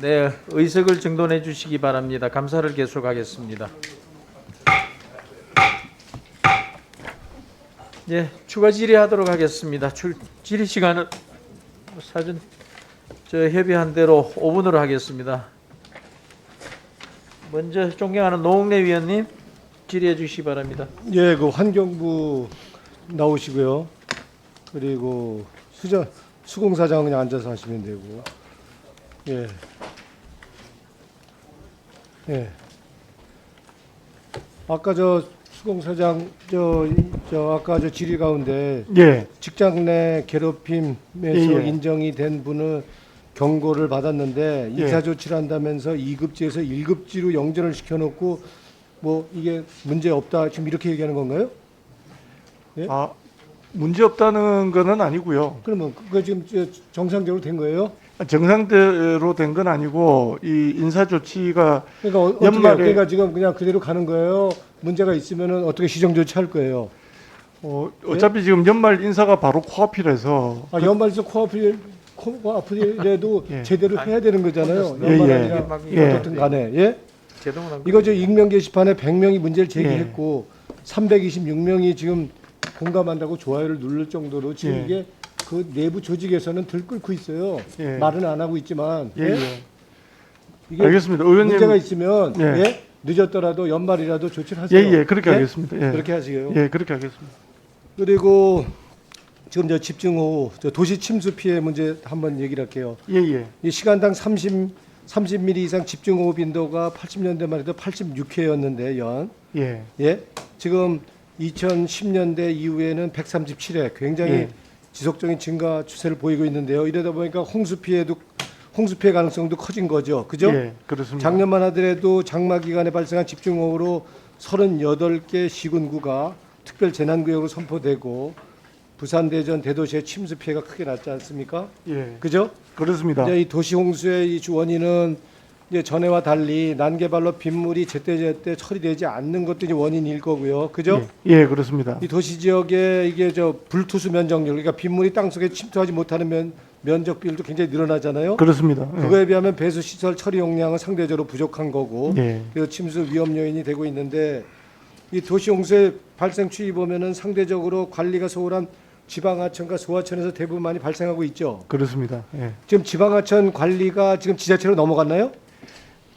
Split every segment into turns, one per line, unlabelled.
네, 의석을 정돈해 주시기 바랍니다. 감사를 계속하겠습니다. 예, 추가 질의하도록 하겠습니다. 질의 시간은 사전 협의한 대로 5분으로 하겠습니다. 먼저 존경하는 노웅래 위원님 질의해 주시기 바랍니다.
예, 그 환경부 나오시고요. 그리고 수공사장 그냥 앉아서 하시면 되고. 예. 예. 아까 수공사장 아까 질의 가운데
예,
직장 내 괴롭힘에서
예.
인정이 된 분은 경고를 받았는데
예.
인사조치를 한다면서 2급지에서 1급지로 영전을 시켜놓고 뭐 이게 문제 없다 지금 이렇게 얘기하는 건가요? 예?
아, 문제 없다는 거는 아니고요.
그러면 그거 지금 정상적으로 된 거예요?
정상대로 된 건 아니고 이 인사 조치가
그러니까 어떻게
연말에
그러니까 지금 그냥 그대로 가는 거예요? 문제가 있으면은 어떻게 시정 조치할 거예요?
어차피 지금 연말 인사가 바로 코앞이라서
아, 연말에서 코앞이라도
예.
제대로 해야 되는 거잖아요.
예,
연말
예.
아니라
예.
어떻든 간에 예?
제동을 한
이거 익명 게시판에 100명이 문제를 제기했고 326명이 지금 공감한다고 좋아요를 누를 정도로 지금
예.
이게 그 내부 조직에서는 들끓고 있어요.
예.
말은 안 하고 있지만
예,
예?
예.
이게
알겠습니다. 의원님
문제가 있으면
예.
예? 늦었더라도 연말이라도 조치를
예,
하세요.
예, 그렇게
예?
하겠습니다. 예.
그렇게 하시게요.
예, 그렇게 하겠습니다.
그리고 지금 집중호우 도시 침수 피해 문제 한번 얘기를 할게요.
예, 예.
이 시간당 30mm 이상 집중호우 빈도가 80년대만 해도 86회였는데
예.
예? 지금 2010년대 이후에는 137회 굉장히
예.
지속적인 증가 추세를 보이고 있는데요. 이러다 보니까 홍수 피해 가능성도 커진 거죠. 그죠?
예, 그렇습니다.
작년만 하더라도 장마 기간에 발생한 집중호우로 38개 시군구가 특별 재난구역으로 선포되고 부산, 대전, 대도시의 침수 피해가 크게 났지 않습니까?
예,
그죠?
그렇습니다.
이제 이 도시 홍수의 이 원인은 이제 전해와 달리 난개발로 빗물이 제때제때 처리되지 않는 것도 이제 원인일 거고요. 그죠?
예, 예, 그렇습니다.
이 도시 지역에 이게 불투수 면적률, 그러니까 빗물이 땅속에 침투하지 못하는 면적 비율도 굉장히 늘어나잖아요.
그렇습니다. 예.
그거에 비하면 배수 시설 처리 용량은 상대적으로 부족한 거고,
예.
그래서 침수 위험 요인이 되고 있는데 이 도시 홍수의 발생 추이 보면은 상대적으로 관리가 소홀한 지방하천과 소하천에서 대부분 많이 발생하고 있죠.
그렇습니다. 예.
지금 지방하천 관리가 지금 지자체로 넘어갔나요?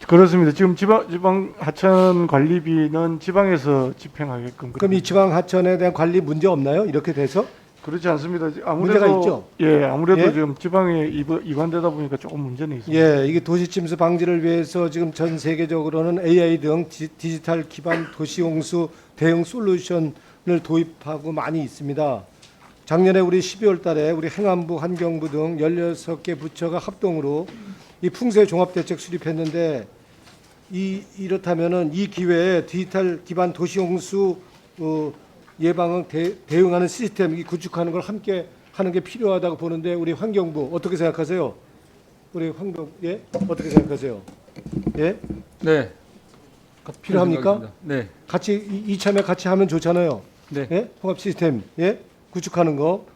그렇습니다. 지금 지방 하천 관리비는 지방에서 집행하게끔.
그럼 이 지방하천에 대한 관리 문제 없나요? 이렇게 돼서?
그렇지 않습니다. 아무래도
문제가 있죠?
예, 아무래도
예?
지금 지방에 이관되다 보니까 조금 문제는 있습니다.
예, 이게 도시 침수 방지를 위해서 지금 전 세계적으로는 AI 등 디지털 기반 도시 홍수 대응 솔루션을 도입하고 많이 있습니다. 작년에 우리 12월 달에 우리 행안부, 환경부 등 16개 부처가 합동으로 이 풍세 종합대책 수립했는데 이렇다면은 이 기회에 디지털 기반 도시 홍수 예방을 대응하는 시스템 구축하는 걸 함께 하는 게 필요하다고 보는데 우리 환경부 어떻게 생각하세요? 우리 환경 예 어떻게 생각하세요? 예
네.
필요합니까?
네.
같이 이참에 같이 하면 좋잖아요.
네.
예 통합 시스템 예 구축하는 거.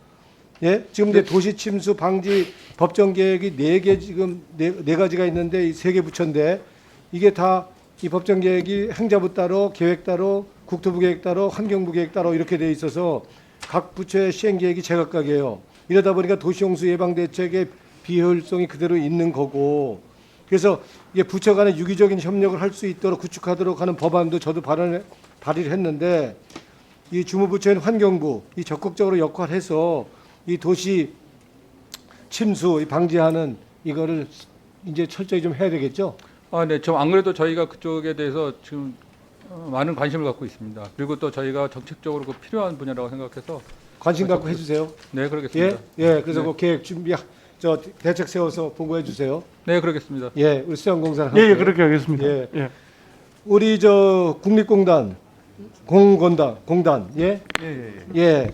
예 지금 이제 도시 침수 방지 법정 계획이 4개 지금 네 가지가 있는데 이 3개 부처인데 이게 다 이 법정 계획이 행자부 따로 계획 따로 국토부 계획 따로 환경부 계획 따로 이렇게 돼 있어서 각 부처의 시행 계획이 제각각이에요. 이러다 보니까 도시홍수 예방 대책의 비효율성이 그대로 있는 거고 그래서 이게 부처 간의 유기적인 협력을 할 수 있도록 구축하도록 하는 법안도 저도 발의를 했는데 이 주무부처인 환경부 이 적극적으로 역할해서 이 도시 침수 방지하는 이거를 이제 철저히 좀 해야 되겠죠.
네. 좀 안 그래도 저희가 그쪽에 대해서 지금 많은 관심을 갖고 있습니다. 그리고 또 저희가 정책적으로 그 필요한 분야라고 생각해서
관심 갖고 해주세요.
네, 그러겠습니다.
예. 그래서
네.
그 계획 대책 세워서 보고해 주세요.
네, 그러겠습니다.
예, 우리 수영공사랑
예,
함께.
예, 그렇게 하겠습니다.
예.
예.
우리 국립공단 공단 예. 예.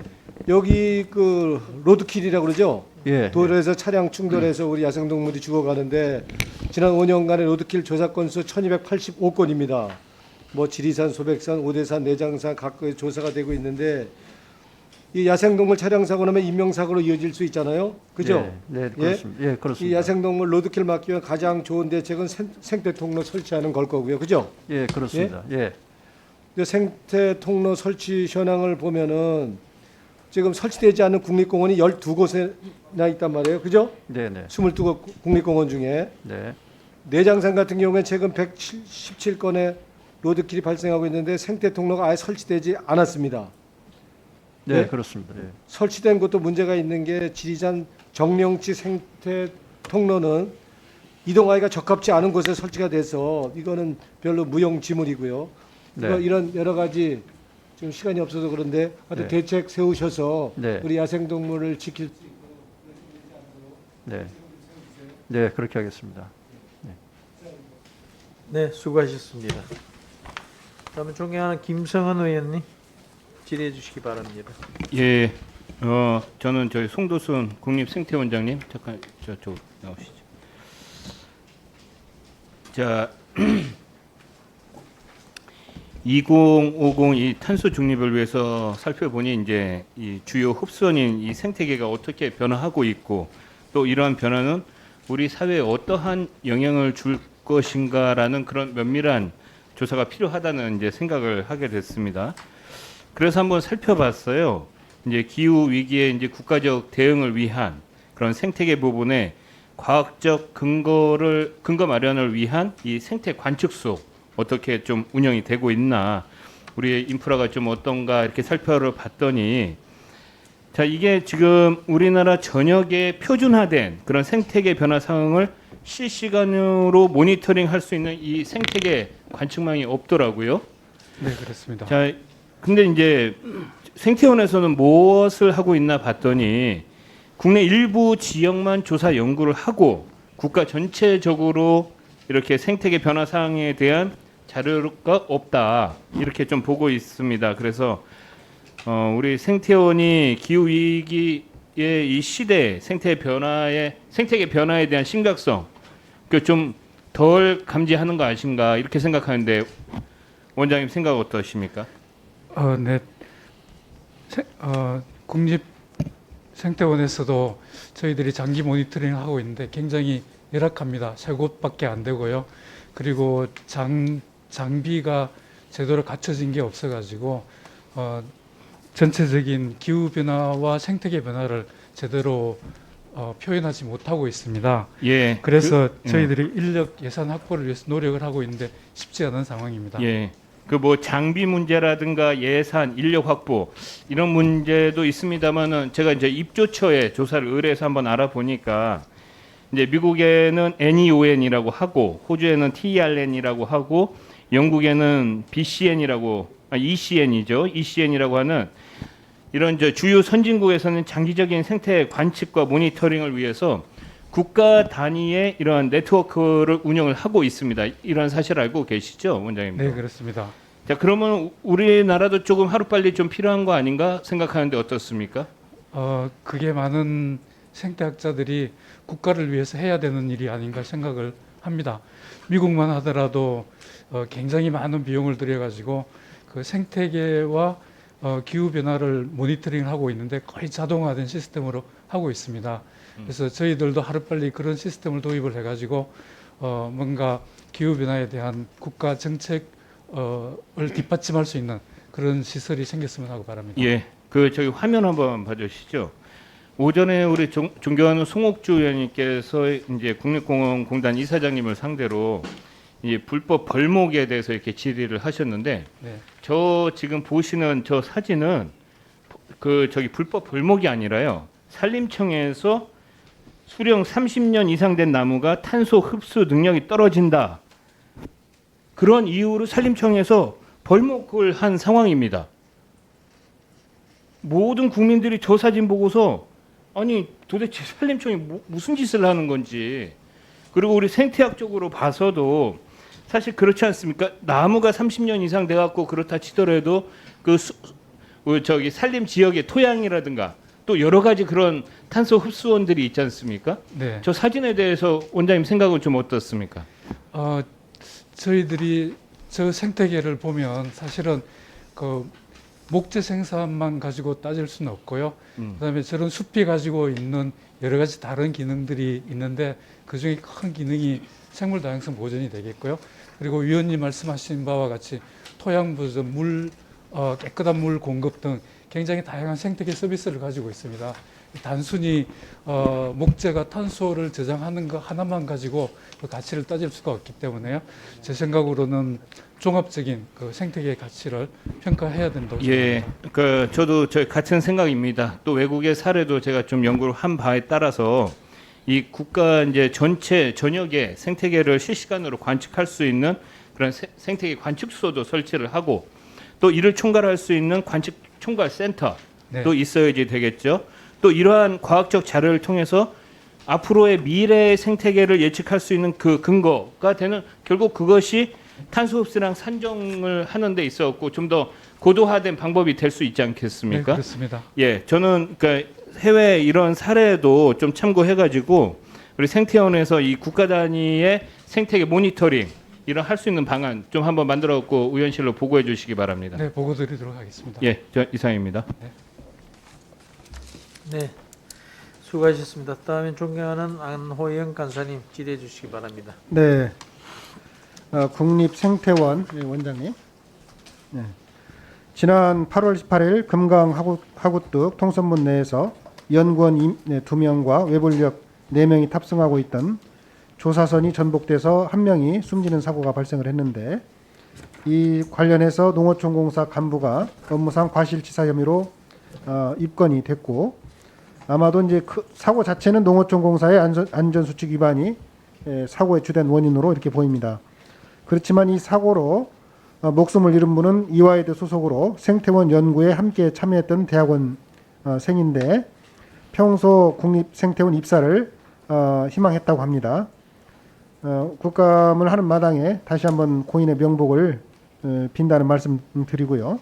여기 그 로드킬이라고 그러죠.
예.
도로에서 차량 충돌해서 우리 야생동물이 죽어가는데 지난 5년간의 로드킬 조사 건수 1285건입니다. 뭐 지리산, 소백산, 오대산, 내장산 각각의 조사가 되고 있는데 이 야생동물 차량 사고 나면 인명사고로 이어질 수 있잖아요. 그죠?
네, 네,
예?
그렇습니다. 예,
이
그렇습니다.
야생동물 로드킬 막기 위한 가장 좋은 대책은 생태 통로 설치하는 걸 거고요. 그죠?
예, 그렇습니다. 예.
근데 생태 통로 설치 현황을 보면은 지금 설치되지 않은 국립공원이 12곳이나 있단 말이에요. 그죠?
네, 네.
22곳 국립공원 중에
네.
내장산 같은 경우에 최근 117건의 로드킬이 발생하고 있는데 생태 통로가 아예 설치되지 않았습니다.
네,
네?
그렇습니다. 예.
설치된 것도 문제가 있는 게 지리산 정령치 생태 통로는 이동하기가 적합지 않은 곳에 설치가 돼서 이거는 별로 무용지물이고요.
네.
이런 여러 가지 좀 시간이 없어서 그런데 하여튼
네.
대책 세우셔서
네.
우리 야생동물을 지킬 수
네. 네, 그렇게 하겠습니다. 네, 수고하셨습니다. 다음은 존경하는 김성은 의원님 질의해 주시기 바랍니다.
예, 저는 저희 송도순 국립생태원장님 잠깐 저쪽 나오시죠. 자, 2050 이 탄소 중립을 위해서 살펴보니 이제 이 주요 흡수원인 이 생태계가 어떻게 변화하고 있고 또 이러한 변화는 우리 사회에 어떠한 영향을 줄 것인가라는 그런 면밀한 조사가 필요하다는 이제 생각을 하게 됐습니다. 그래서 한번 살펴봤어요. 이제 기후 위기에 이제 국가적 대응을 위한 그런 생태계 부분에 과학적 근거 마련을 위한 이 생태 관측소 어떻게 좀 운영이 되고 있나, 우리의 인프라가 좀 어떤가 이렇게 살펴봤더니, 자, 이게 지금 우리나라 전역에 표준화된 그런 생태계 변화 상황을 실시간으로 모니터링 할 수 있는 이 생태계 관측망이 없더라고요.
네, 그렇습니다.
자, 근데 이제 생태원에서는 무엇을 하고 있나 봤더니 국내 일부 지역만 조사 연구를 하고 국가 전체적으로 이렇게 생태계 변화 사항에 대한 자료가 없다, 이렇게 좀 보고 있습니다. 그래서 우리 생태원이 기후 위기의 이 시대 생태계 변화에 대한 심각성 좀 덜 감지하는 거 아닌가 이렇게 생각하는데 원장님 생각 어떠십니까?
네. 국립생태원에서도 저희들이 장기 모니터링을 하고 있는데 굉장히 열악합니다. 세 곳밖에 안 되고요. 그리고 장비가 제대로 갖춰진 게 없어가지고 전체적인 기후 변화와 생태계 변화를 제대로 표현하지 못하고 있습니다.
예.
그래서 저희들이 인력 예산 확보를 위해서 노력을 하고 있는데 쉽지 않은 상황입니다.
예. 그 뭐 장비 문제라든가 예산, 인력 확보 이런 문제도 있습니다만은 제가 이제 입조처에 조사를 의뢰해서 한번 알아보니까 이제 미국에는 NEON이라고 하고 호주에는 TERN이라고 하고 영국에는 ECN이죠. ECN이라고 하는 이런 주요 선진국에서는 장기적인 생태 관측과 모니터링을 위해서 국가 단위의 이러한 네트워크를 운영을 하고 있습니다. 이런 사실 알고 계시죠, 원장님?
네, 그렇습니다.
자, 그러면 우리나라도 조금 하루빨리 좀 필요한 거 아닌가 생각하는데 어떻습니까?
그게 많은 생태학자들이 국가를 위해서 해야 되는 일이 아닌가 생각을 합니다. 미국만 하더라도 굉장히 많은 비용을 들여가지고 그 생태계와 기후 변화를 모니터링을 하고 있는데 거의 자동화된 시스템으로 하고 있습니다. 그래서 저희들도 하루빨리 그런 시스템을 도입을 해가지고 뭔가 기후 변화에 대한 국가 정책을 뒷받침할 수 있는 그런 시설이 생겼으면 하고 바랍니다.
예, 저기 화면 한번 봐주시죠. 오전에 우리 존경하는 송옥주 의원님께서 이제 국립공원공단 이사장님을 상대로 이 불법 벌목에 대해서 이렇게 질의를 하셨는데,
네.
저 지금 보시는 저 사진은 저기 불법 벌목이 아니라요, 산림청에서 수령 30년 이상 된 나무가 탄소 흡수 능력이 떨어진다, 그런 이유로 산림청에서 벌목을 한 상황입니다. 모든 국민들이 저 사진 보고서 아니 도대체 산림청이 무슨 짓을 하는 건지, 그리고 우리 생태학적으로 봐서도 사실 그렇지 않습니까? 나무가 30년 이상 돼갖고 그렇다 치더라도 저기 산림 지역의 토양이라든가 또 여러 가지 그런 탄소 흡수원들이 있지 않습니까?
네.
저 사진에 대해서 원장님 생각은 좀 어떻습니까?
저희들이 저 생태계를 보면 사실은 그 목재 생산만 가지고 따질 수는 없고요. 그다음에 저런 숲이 가지고 있는 여러 가지 다른 기능들이 있는데 그 중에 큰 기능이 생물 다양성 보존이 되겠고요. 그리고 위원님 말씀하신 바와 같이 토양 보존, 깨끗한 물 공급 등 굉장히 다양한 생태계 서비스를 가지고 있습니다. 단순히 목재가 탄소를 저장하는 거 하나만 가지고 그 가치를 따질 수가 없기 때문에요. 제 생각으로는 종합적인 그 생태계의 가치를 평가해야 된다고
예,
생각합니다.
저도 같은 생각입니다. 또 외국의 사례도 제가 좀 연구를 한 바에 따라서 이 국가 이제 전체 전역의 생태계를 실시간으로 관측할 수 있는 그런 생태계 관측소도 설치를 하고 또 이를 총괄할 수 있는 관측 총괄 센터도
네.
있어야지 되겠죠. 또 이러한 과학적 자료를 통해서 앞으로의 미래의 생태계를 예측할 수 있는 그 근거가 되는 결국 그것이 탄소 흡수량 산정을 하는 데 있어갖고 좀 더 고도화된 방법이 될 수 있지
네,
않겠습니까?
그렇습니다.
예, 저는 그러니까 해외 이런 사례도 좀 참고해가지고 우리 생태원에서 이 국가 단위의 생태계 모니터링 이런 할 수 있는 방안 좀 한번 만들어갖고 의원실로 보고해 주시기 바랍니다.
네, 보고 드리도록 하겠습니다.
예, 저 이상입니다.
네, 수고하셨습니다. 다음엔 존경하는 안호영 간사님 질의해 주시기 바랍니다.
네, 국립생태원 원장님. 네. 지난 8월 18일 금강 하구뚝 통선문 내에서 연구원 2명과 외부 인력 4명이 탑승하고 있던 조사선이 전복돼서 1명이 숨지는 사고가 발생을 했는데 이 관련해서 농어촌공사 간부가 업무상 과실치사 혐의로 입건이 됐고 아마도 이제 사고 자체는 농어촌공사의 안전수칙 위반이 사고의 주된 원인으로 이렇게 보입니다. 그렇지만 이 사고로 목숨을 잃은 분은 이화여대 소속으로 생태원 연구에 함께 참여했던 대학원 생인데 평소 국립생태원 입사를 희망했다고 합니다. 국감을 하는 마당에 다시 한번 고인의 명복을 빈다는 말씀 드리고요.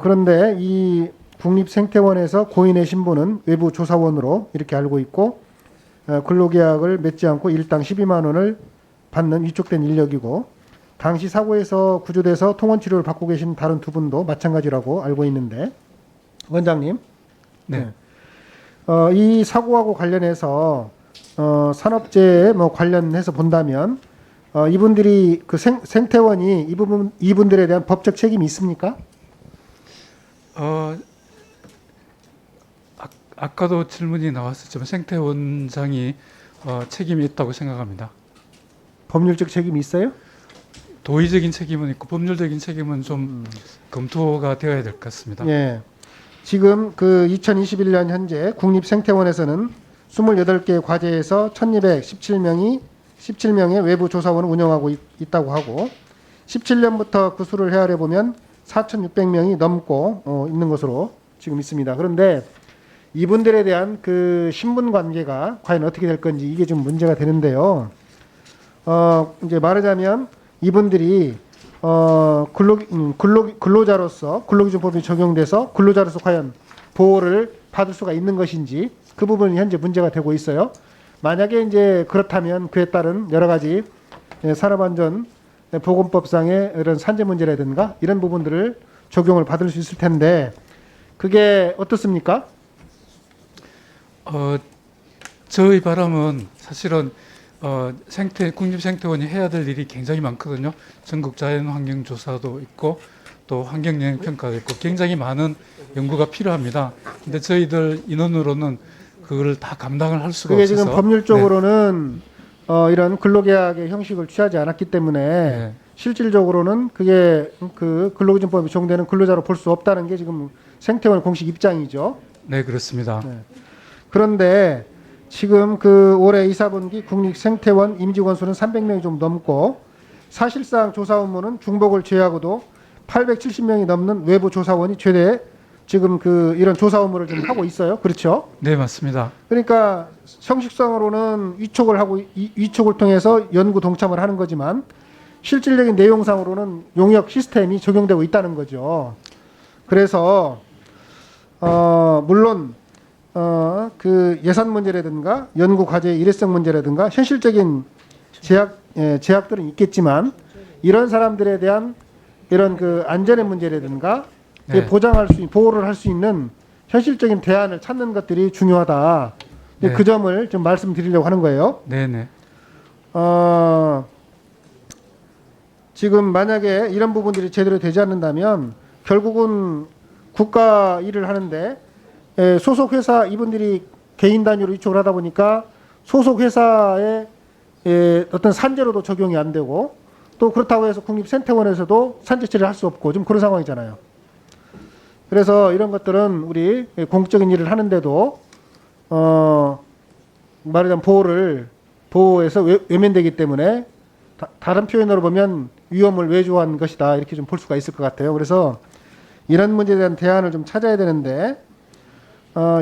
그런데 이 국립생태원에서 고인의 신분은 외부 조사원으로 이렇게 알고 있고 근로계약을 맺지 않고 일당 12만 원을 받는 위촉된 인력이고 당시 사고에서 구조돼서 통원치료를 받고 계신 다른 두 분도 마찬가지라고 알고 있는데 원장님,
네.
이 사고하고 관련해서 산업재해 관련해서 본다면 이분들이 그 생태원이 이분들에 대한 법적 책임이 있습니까?
아까도 질문이 나왔었지만 생태원장이 책임이 있다고 생각합니다.
법률적 책임이 있어요?
도의적인 책임은 있고 법률적인 책임은 좀 검토가 되어야 될 것 같습니다.
예. 지금 그 2021년 현재 국립생태원에서는 28개 과제에서 1217명의 외부 조사원을 운영하고 있다고 하고 17년부터 그 수를 헤아려 보면 4600명이 넘고 있는 것으로 지금 있습니다. 그런데 이분들에 대한 그 신분 관계가 과연 어떻게 될 건지 이게 좀 문제가 되는데요. 이제 말하자면 이분들이 근로자로서 근로기준법이 적용돼서 근로자로서 과연 보호를 받을 수가 있는 것인지 그 부분이 현재 문제가 되고 있어요. 만약에 이제 그렇다면 그에 따른 여러 가지 산업안전보건법상의 이런 산재 문제라든가 이런 부분들을 적용을 받을 수 있을 텐데 그게 어떻습니까?
저의 바람은 사실은 국립생태원이 해야 될 일이 굉장히 많거든요. 전국 자연환경 조사도 있고 또 환경영향 평가도 있고 굉장히 많은 연구가 필요합니다. 근데 저희들 인원으로는 그걸 다 감당을 할 수가
그게
없어서
지금 법률적으로는 이런 근로계약의 형식을 취하지 않았기 때문에
네.
실질적으로는 그게 그 근로기준법이 적용되는 근로자로 볼 수 없다는 게 지금 생태원 공식 입장이죠.
네, 그렇습니다.
네. 그런데 지금 그 올해 2, 4분기 국립생태원 임직원 수는 300명이 좀 넘고 사실상 조사 업무는 중복을 제외하고도 870명이 넘는 외부 조사원이 최대 지금 그 이런 조사 업무를 좀 하고 있어요. 그렇죠?
네, 맞습니다.
그러니까 형식상으로는 위촉을 통해서 연구 동참을 하는 거지만 실질적인 내용상으로는 용역 시스템이 적용되고 있다는 거죠. 그래서 물론 그 예산 문제라든가 연구 과제의 일회성 문제라든가 현실적인 제약들은 있겠지만 이런 사람들에 대한 이런 그 안전의 문제라든가
네.
보장할 수, 보호를 할 수 있는 현실적인 대안을 찾는 것들이 중요하다.
네.
그 점을 좀 말씀드리려고 하는 거예요.
네네.
지금 만약에 이런 부분들이 제대로 되지 않는다면 결국은 국가 일을 하는데 소속 회사 이분들이 개인 단위로 이축을 하다 보니까 소속 회사의 어떤 산재로도 적용이 안 되고 또 그렇다고 해서 국립생태원에서도 산재 처리를 할 수 없고 좀 그런 상황이잖아요. 그래서 이런 것들은 우리 공적인 일을 하는데도 말하자면 보호에서 외면되기 때문에 다른 표현으로 보면 위험을 외조한 것이다 이렇게 좀 볼 수가 있을 것 같아요. 그래서 이런 문제에 대한 대안을 좀 찾아야 되는데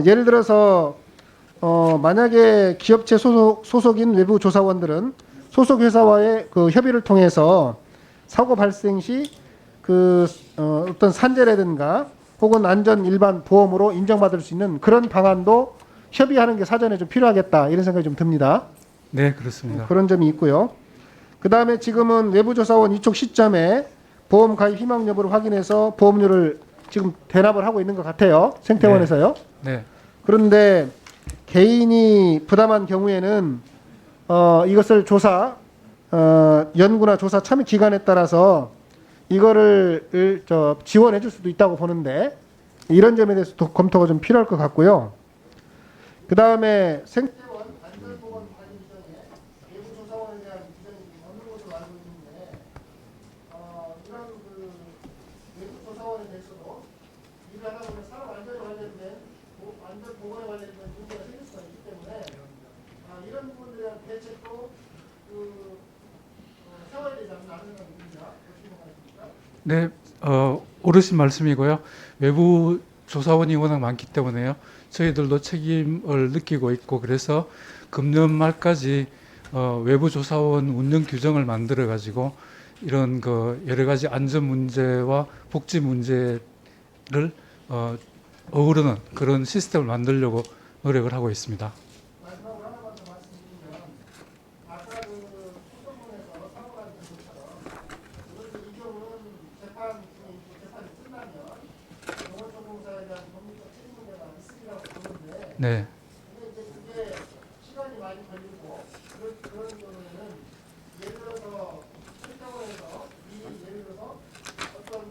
예를 들어서 만약에 기업체 소속인 외부 조사원들은 소속 회사와의 그 협의를 통해서 사고 발생 시 그 어떤 산재라든가 혹은 안전 일반 보험으로 인정받을 수 있는 그런 방안도 협의하는 게 사전에 좀 필요하겠다 이런 생각이 좀 듭니다.
네, 그렇습니다.
그런 점이 있고요. 그 다음에 지금은 외부조사원 이쪽 시점에 보험 가입 희망 여부를 확인해서 보험료를 지금 대납을 하고 있는 것 같아요. 생태원에서요.
네.
그런데 개인이 부담한 경우에는 이것을 조사 연구나 조사 참여 기간에 따라서 이거를 지원해 줄 수도 있다고 보는데 이런 점에 대해서도 검토가 좀 필요할 것 같고요. 그 다음에 생태원 안전보건 관리 규정에 외부 조사원에 대한 규정이 없는 것으로 알고 있는데 이런 그 외부 조사원에 대해서도 일을 하다 보면 산업 안전에 관련된 안전 보건에 관련된 문제가 생길 수가 있기 때문에 이런 부분들에 대한 대책도 세워야 되지 않나 하는 생각이 듭니다. 어떻게 생각하십니까?
네, 오르신 말씀이고요. 외부 조사원이 워낙 많기 때문에요. 저희들도 책임을 느끼고 있고 그래서 금년 말까지 외부 조사원 운영 규정을 만들어 가지고 이런 그 여러 가지 안전 문제와 복지 문제를 어우르는 그런 시스템을 만들려고 노력을 하고 있습니다.
마지막으로 하나만 더 말씀드리면 아까 그 소송문에서 사고가 된 것처럼 이것도 이 경우는 재판이 끝나면 농어촌공사에 대한 법률적 책임 문제가 있으리라고 보는데
네,
근데 이제 그게 시간이 많이 걸리고 그런 경우에는 예를 들어서 실정원에서 미리 예를 들어서 어떤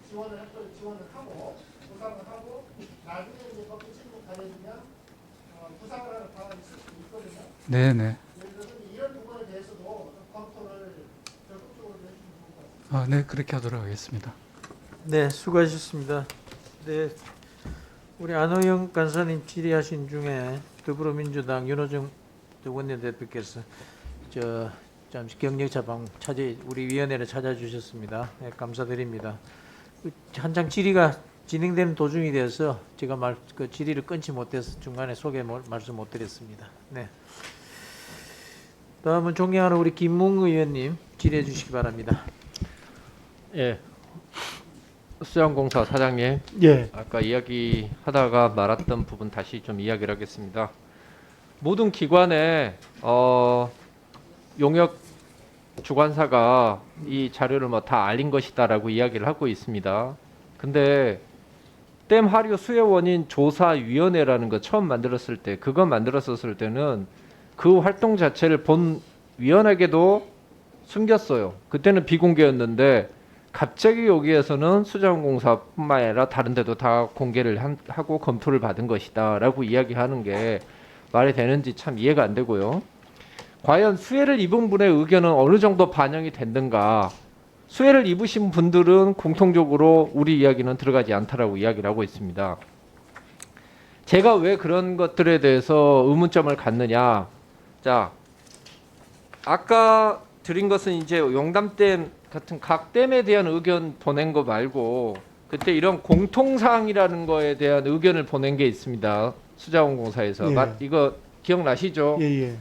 지원을 하고 보상을 하고 나중에 이제 법적 책임이 가해지면 부상을 하는 방안이 있을 수도 있거든요.
네, 네.
예를 들어서 이런 부분에 대해서도 좀 검토를 적극적으로 해주시면 좋을 것 같습니다.
네, 그렇게 하도록 하겠습니다.
네, 수고하셨습니다. 네, 우리 안호영 간사님 질의하신 중에 더불어민주당 윤호정 원내대표께서 잠시 격려차 우리 위원회를 찾아주셨습니다. 네, 감사드립니다. 한창 질의가 진행되는 도중이 되어서 제가 그 질의를 끊지 못해서 중간에 말씀 못 드렸습니다. 네. 다음은 존경하는 우리 김웅 의원님 질의해 주시기 바랍니다.
예. 수양공사 사장님,
예.
아까 이야기하다가 말았던 부분 다시 좀 이야기를 하겠습니다. 모든 기관에 용역 주관사가 이 자료를 뭐 다 알린 것이다라고 이야기를 하고 있습니다. 근데 댐 하류 수해 원인 조사위원회라는 거 처음 만들었을 때, 그거 만들었었을 때는 그 활동 자체를 본 위원에게도 숨겼어요. 그때는 비공개였는데 갑자기 여기에서는 수자원공사뿐만 아니라 다른 데도 다 공개를 하고 검토를 받은 것이다 라고 이야기하는 게 말이 되는지 참 이해가 안 되고요. 과연 수해를 입은 분의 의견은 어느 정도 반영이 됐는가. 수해를 입으신 분들은 공통적으로 우리 이야기는 들어가지 않다라고 이야기를 하고 있습니다. 제가 왜 그런 것들에 대해서 의문점을 갖느냐. 자, 아까 드린 것은 이제 용담댐 같은 각 댐에 대한 의견 보낸 거 말고 그때 이런 공통사항이라는 거에 대한 의견을 보낸 게 있습니다. 수자원공사에서.
예.
이거 기억나시죠?
예.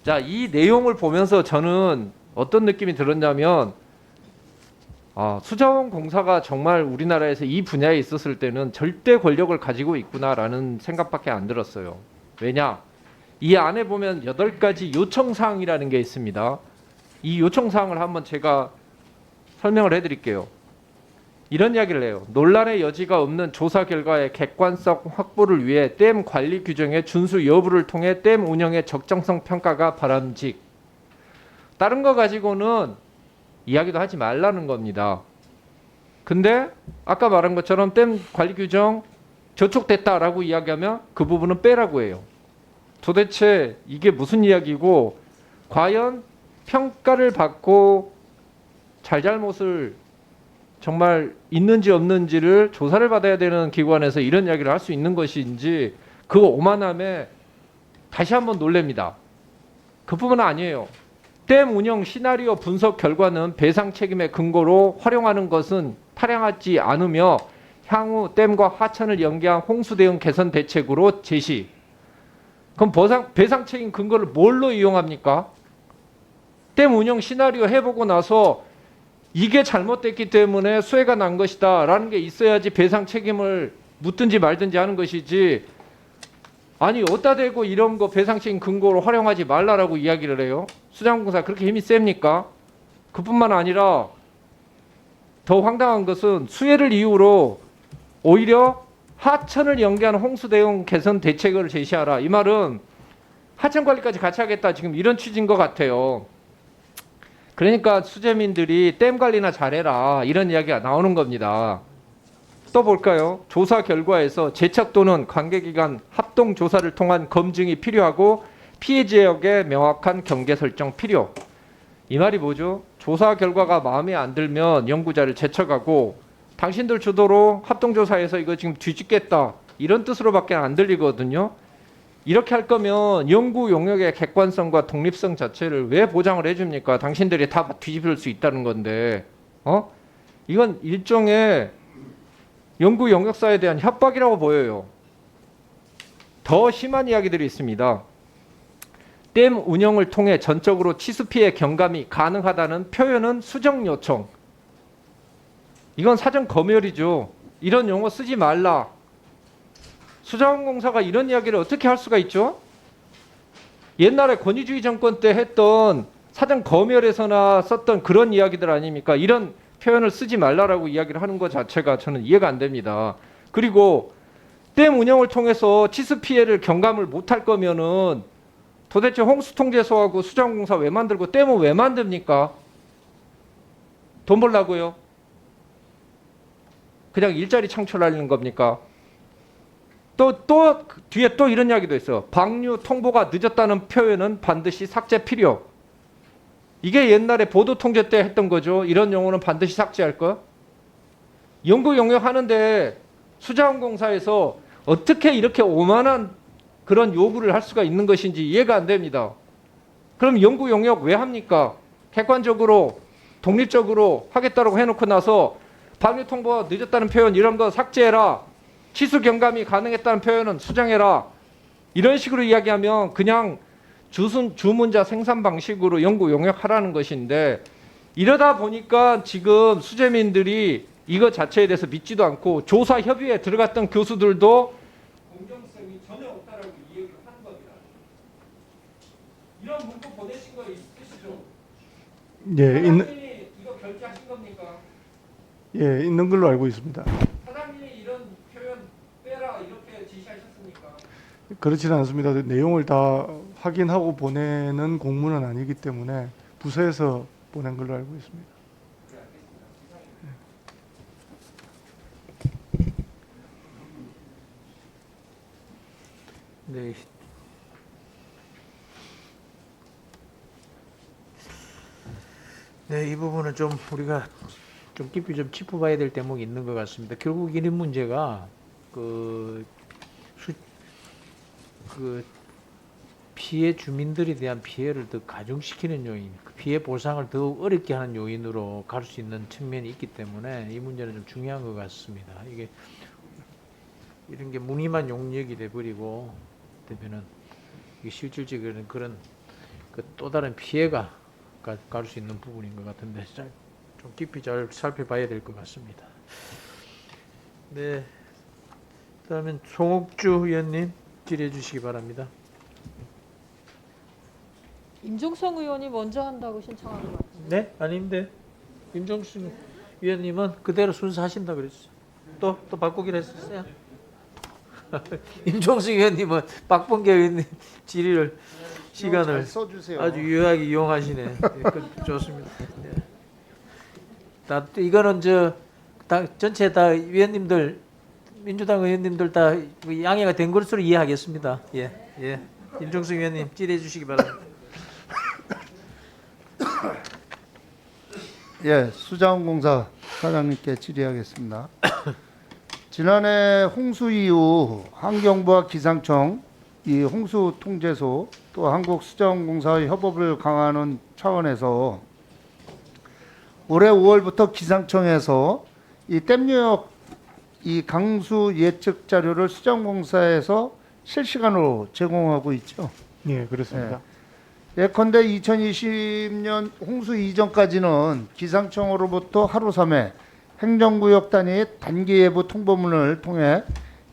자, 이 내용을 보면서 저는 어떤 느낌이 들었냐면 수자원공사가 정말 우리나라에서 이 분야에 있었을 때는 절대 권력을 가지고 있구나라는 생각밖에 안 들었어요. 왜냐? 이 안에 보면 8가지 요청사항이라는 게 있습니다. 이 요청사항을 한번 제가 설명을 해드릴게요. 이런 이야기를 해요. 논란의 여지가 없는 조사 결과의 객관성 확보를 위해 댐 관리 규정의 준수 여부를 통해 댐 운영의 적정성 평가가 바람직. 다른 거 가지고는 이야기도 하지 말라는 겁니다. 근데 아까 말한 것처럼 댐 관리 규정 저촉됐다라고 이야기하면 그 부분은 빼라고 해요. 도대체 이게 무슨 이야기고 과연 평가를 받고 잘잘못을 정말 있는지 없는지를 조사를 받아야 되는 기관에서 이런 이야기를 할 수 있는 것인지 그 오만함에 다시 한번 놀랍니다. 그뿐만 아니에요. 댐 운영 시나리오 분석 결과는 배상 책임의 근거로 활용하는 것은 타량하지 않으며 향후 댐과 하천을 연계한 홍수 대응 개선 대책으로 제시. 그럼 배상 책임 근거를 뭘로 이용합니까? 댐 운영 시나리오 해보고 나서 이게 잘못됐기 때문에 수해가 난 것이다 라는 게 있어야지 배상 책임을 묻든지 말든지 하는 것이지, 아니 어디다 대고 이런 거 배상 책임 근거로 활용하지 말라라고 이야기를 해요. 수자원공사 그렇게 힘이 셉니까? 그뿐만 아니라 더 황당한 것은 수해를 이유로 오히려 하천을 연계하는 홍수 대응 개선 대책을 제시하라. 이 말은 하천 관리까지 같이 하겠다 지금 이런 취지인 것 같아요. 그러니까 수재민들이 댐 관리나 잘해라 이런 이야기가 나오는 겁니다. 또 볼까요? 조사 결과에서 재척 또는 관계기관 합동 조사를 통한 검증이 필요하고 피해 지역의 명확한 경계 설정 필요. 이 말이 뭐죠? 조사 결과가 마음에 안 들면 연구자를 재척하고 당신들 주도로 합동조사해서 이거 지금 뒤집겠다 이런 뜻으로밖에 안 들리거든요. 이렇게 할 거면 연구 용역의 객관성과 독립성 자체를 왜 보장을 해줍니까? 당신들이 다 뒤집을 수 있다는 건데, 이건 일종의 연구 용역사에 대한 협박이라고 보여요. 더 심한 이야기들이 있습니다. 댐 운영을 통해 전적으로 치수 피해 경감이 가능하다는 표현은 수정 요청. 이건 사전 검열이죠. 이런 용어 쓰지 말라. 수자원공사가 이런 이야기를 어떻게 할 수가 있죠? 옛날에 권위주의 정권 때 했던 사전 검열에서나 썼던 그런 이야기들 아닙니까? 이런 표현을 쓰지 말라라고 이야기를 하는 것 자체가 저는 이해가 안 됩니다. 그리고 댐 운영을 통해서 치수 피해를 경감을 못할 거면은 도대체 홍수통제소하고 수자원공사 왜 만들고 댐은 왜 만듭니까? 돈 벌라고요? 그냥 일자리 창출하려는 겁니까? 또 뒤에 또 이런 이야기도 있어요. 방류 통보가 늦었다는 표현은 반드시 삭제 필요. 이게 옛날에 보도 통제 때 했던 거죠. 이런 용어는 반드시 삭제할 거. 연구 용역 하는데 수자원공사에서 어떻게 이렇게 오만한 그런 요구를 할 수가 있는 것인지 이해가 안 됩니다. 그럼 연구 용역 왜 합니까? 객관적으로 독립적으로 하겠다고 해놓고 나서 방류 통보가 늦었다는 표현 이런 거 삭제해라. 치수 경감이 가능했다는 표현은 수정해라. 이런 식으로 이야기하면 그냥 주문자 생산 방식으로 연구 용역하라는 것인데, 이러다 보니까 지금 수재민들이 이거 자체에 대해서 믿지도 않고 조사 협의에 들어갔던 교수들도 공정성이 전혀 없다라고 이야기를 하는 겁니다. 이런 문구 보내신 거 있으시죠?
예,
사장님이 이거 결제하신 겁니까?
예, 있는 걸로 알고 있습니다.
사장님이 이런 표현 빼라 이렇게 지시하셨습니까?
그렇지는 않습니다. 내용을 다 확인하고 보내는 공문은 아니기 때문에 부서에서 보낸 걸로 알고 있습니다.
네. 네, 이 부분은 좀 우리가 좀 깊이 좀 짚어봐야 될 대목이 있는 것 같습니다. 결국 이 문제가 그 피해 주민들에 대한 피해를 더 가중시키는 요인, 그 피해 보상을 더욱 어렵게 하는 요인으로 갈 수 있는 측면이 있기 때문에 이 문제는 좀 중요한 것 같습니다. 이게 이런 게 무늬만 용역이 돼버리고 되면은 이게 실질적인 그런 그 또 다른 피해가 갈 수 있는 부분인 것 같은데 좀 깊이 잘 살펴봐야 될 것 같습니다. 네, 그다음엔 송옥주 의원님 질의해 주시기 바랍니다.
임종성 의원이 먼저 한다고 신청한 것 같은데.
네, 아닌데 임종수 위원님은 그대로 순서하신다 그랬어요. 또 바꾸기로 했었어요. 임종수 위원님은 박범계 의원님 질의를 시간을
써주세요.
아주 유용하게 이용하시네. 네, 좋습니다. 네. 다 이거는 전체 다 위원님들 민주당 의원님들 다 양해가 된 것으로 이해하겠습니다. 예, 예. 임종수 위원님 질의해 주시기 바랍니다.
예, 수자원공사 사장님께 질의하겠습니다. 지난해 홍수 이후 환경부와 기상청, 이 홍수 통제소 또 한국수자원공사의 협업을 강화하는 차원에서 올해 5월부터 기상청에서 이 댐유역 이 강수 예측 자료를 수자원공사에서 실시간으로 제공하고 있죠.
예, 그렇습니다.
예컨대 2020년 홍수 이전까지는 기상청으로부터 하루 3회 행정구역 단위의 단기 예보 통보문을 통해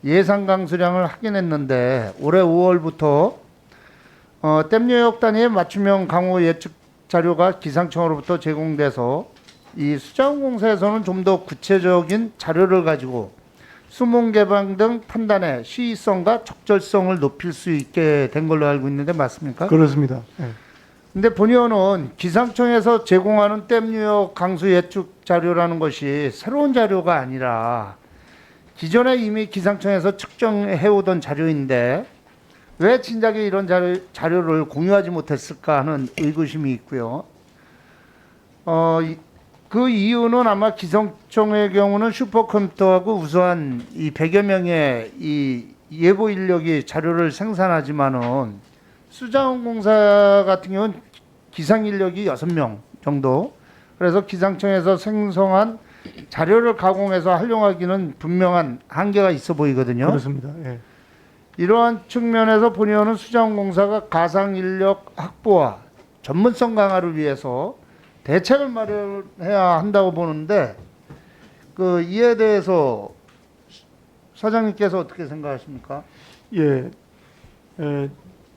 예상 강수량을 확인했는데 올해 5월부터 댐유역 단위의 맞춤형 강우 예측 자료가 기상청으로부터 제공돼서 이 수자원공사에서는 좀 더 구체적인 자료를 가지고 수문 개방 등 판단의 시의성과 적절성을 높일 수 있게 된 걸로 알고 있는데 맞습니까?
그렇습니다. 예.
근데 본의원은 기상청에서 제공하는 댐유역 강수 예측 자료라는 것이 새로운 자료가 아니라 기존에 이미 기상청에서 측정해오던 자료인데 왜 진작에 이런 자료를 공유하지 못했을까 하는 의구심이 있고요. 그 이유는 아마 기상청의 경우는 슈퍼컴퓨터하고 우수한 이 100여 명의 이 예보 인력이 자료를 생산하지만은 수자원공사 같은 경우는 기상 인력이 6명 정도. 그래서 기상청에서 생성한 자료를 가공해서 활용하기는 분명한 한계가 있어 보이거든요.
그렇습니다. 예.
이러한 측면에서 본의원은 수자원공사가 가상 인력 확보와 전문성 강화를 위해서 대책을 마련해야 한다고 보는데 이에 대해서 사장님께서 어떻게 생각하십니까?
예,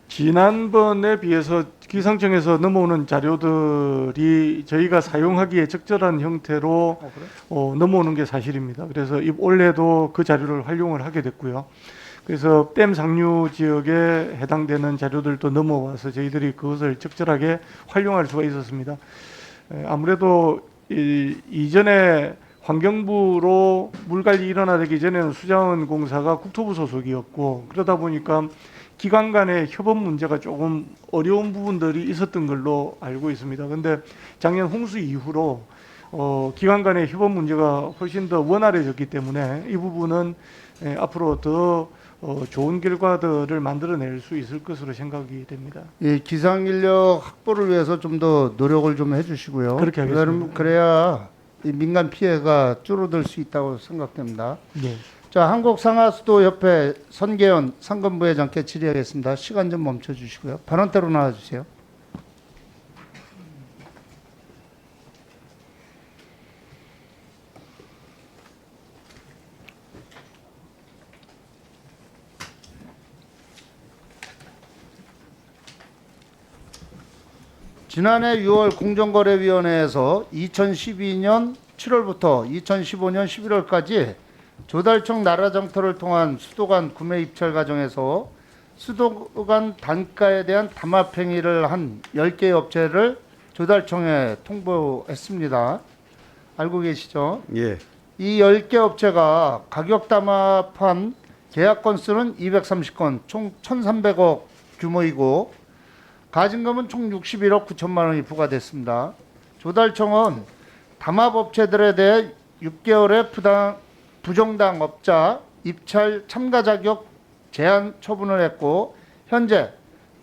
지난번에 비해서 기상청에서 넘어오는 자료들이 저희가 사용하기에 적절한 형태로 넘어오는 게 사실입니다. 그래서 올해도 그 자료를 활용을 하게 됐고요. 그래서 댐 상류 지역에 해당되는 자료들도 넘어와서 저희들이 그것을 적절하게 활용할 수가 있었습니다. 아무래도 이전에 환경부로 물관리 일원화되기 전에는 수자원공사가 국토부 소속이었고 그러다 보니까 기관 간의 협업 문제가 조금 어려운 부분들이 있었던 걸로 알고 있습니다. 그런데 작년 홍수 이후로 기관 간의 협업 문제가 훨씬 더 원활해졌기 때문에 이 부분은 앞으로 더 좋은 결과들을 만들어낼 수 있을 것으로 생각이 됩니다.
예, 기상 인력 확보를 위해서 좀 더 노력을 좀 해주시고요.
그렇게 하겠습니다.
그래야 이 민간 피해가 줄어들 수 있다고 생각됩니다.
예.
자, 한국상하수도협회 선계원 상근부회장께 질의하겠습니다. 시간 좀 멈춰주시고요. 발언대로 나와주세요. 지난해 6월 공정거래위원회에서 2012년 7월부터 2015년 11월까지 조달청 나라정터를 통한 수도관 구매 입찰 과정에서 수도관 단가에 대한 담합행위를 한 10개 업체를 조달청에 통보했습니다. 알고 계시죠?
예.
이 10개 업체가 가격 담합한 계약 건수는 230건, 총 1,300억 규모이고 가진금은 총 61억 9천만 원이 부과됐습니다. 조달청은 담합업체들에 대해 6개월의 부정당 업자 입찰 참가 자격 제한 처분을 했고 현재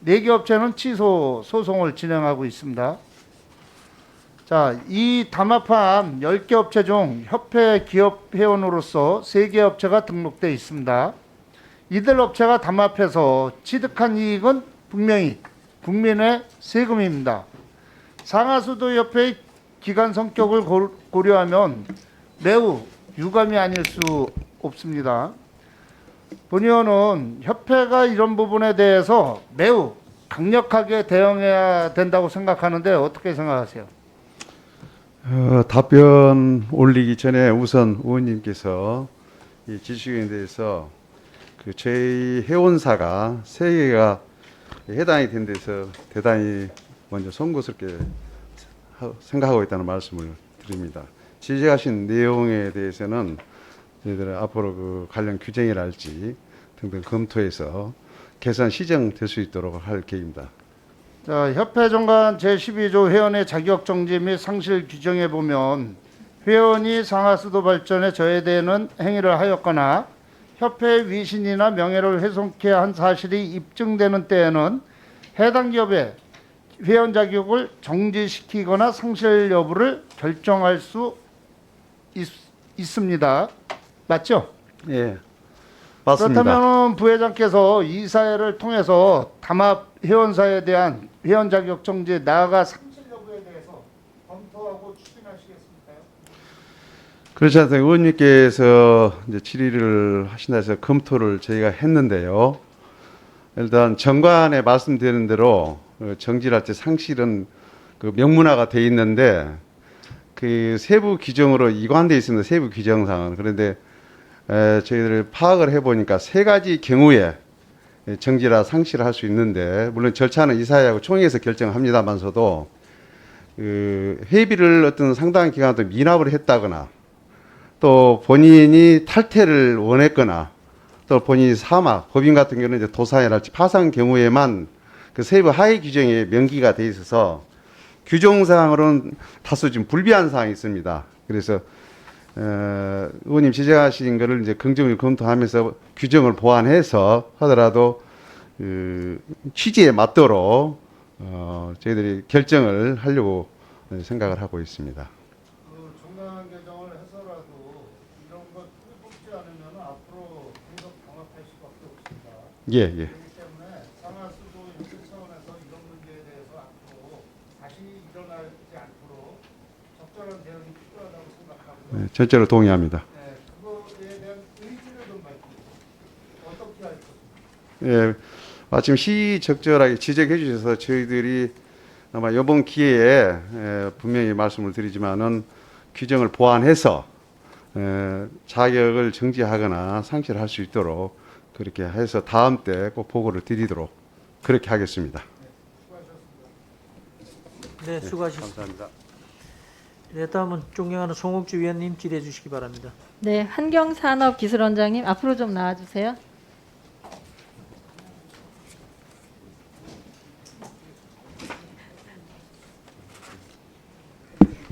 4개 업체는 취소 소송을 진행하고 있습니다. 자, 이 담합한 10개 업체 중 협회 기업 회원으로서 3개 업체가 등록되어 있습니다. 이들 업체가 담합해서 취득한 이익은 분명히 국민의 세금입니다. 상하수도협회의 기관 성격을 고려하면 매우 유감이 아닐 수 없습니다. 본의원은 협회가 이런 부분에 대해서 매우 강력하게 대응해야 된다고 생각하는데 어떻게 생각하세요?
답변 올리기 전에 우선 의원님께서 이 지식에 대해서 그 저희 회원사가 3개가 해당이 된 데서 대단히 먼저 송구스럽게 생각하고 있다는 말씀을 드립니다. 지적하신 내용에 대해서는 저희들 앞으로 그 관련 규정이랄지 등등 검토해서 개선 시정될 수 있도록 할 계획입니다.
자, 협회 정관 제12조 회원의 자격 정지 및 상실 규정에 보면 회원이 상하수도 발전에 저해되는 행위를 하였거나 협회의 위신이나 명예를 훼손케 한 사실이 입증되는 때에는 해당 기업의 회원 자격을 정지시키거나 상실 여부를 결정할 수 있습니다. 맞죠?
예, 맞습니다.
그렇다면 부회장께서 이 사회를 통해서 담합 회원사에 대한 회원 자격 정지 나아가 상실 여부에 대해서 검토하고 추진하시겠습니까?
그렇지 않습니까? 의원님께서 이제 질의를 하신다 해서 검토를 저희가 했는데요. 일단 정관에 말씀드린 대로 정지할 때 상실은 그 명문화가 돼 있는데 그 세부 규정으로 이관돼 있습니다. 세부 규정상은. 그런데 저희들 파악을 해보니까 3가지 경우에 정지라 상실을 할 수 있는데, 물론 절차는 이사회하고 총회에서 결정합니다만서도 그 회비를 어떤 상당한 기간 동안 미납을 했다거나 또 본인이 탈퇴를 원했거나 또 본인이 사막, 법인 같은 경우는 이제 도산이랄지 파산 경우에만 그 세부 하위 규정에 명기가 돼 있어서 규정상으로는 다소 좀 불비한 사항이 있습니다. 그래서 의원님 지적하신 것을 이제 긍정적으로 검토하면서 규정을 보완해서 하더라도 그 취지에 맞도록 저희들이 결정을 하려고 생각을 하고 있습니다.
그 중간 개정을 해서라도 이런 것 뽑지 않으면 앞으로 계속 강화할 수밖에 없습니다.
예, 예.
그렇기 때문에 상하수도 인식 차원에서 이런 문제에 대해서 앞으로 다시 일어나지 않도록 적절한 대응이 필요하다고 생각하고요.
네, 전적으로 동의합니다.
네, 그거에 대한 의지를 좀 밝히고 어떻게 할 것인가.
예, 마침 시적절하게 지적해 주셔서 저희들이 아마 이번 기회에 분명히 말씀을 드리지만은 규정을 보완해서 자격을 정지하거나 상실할 수 있도록 그렇게 해서 다음 때 꼭 보고를 드리도록 그렇게 하겠습니다.
네, 수고하셨습니다.
감사합니다.
네, 다음은 존경하는 송옥주 위원님 질의해 주시기 바랍니다.
네, 환경산업기술원장님 앞으로 좀 나와주세요.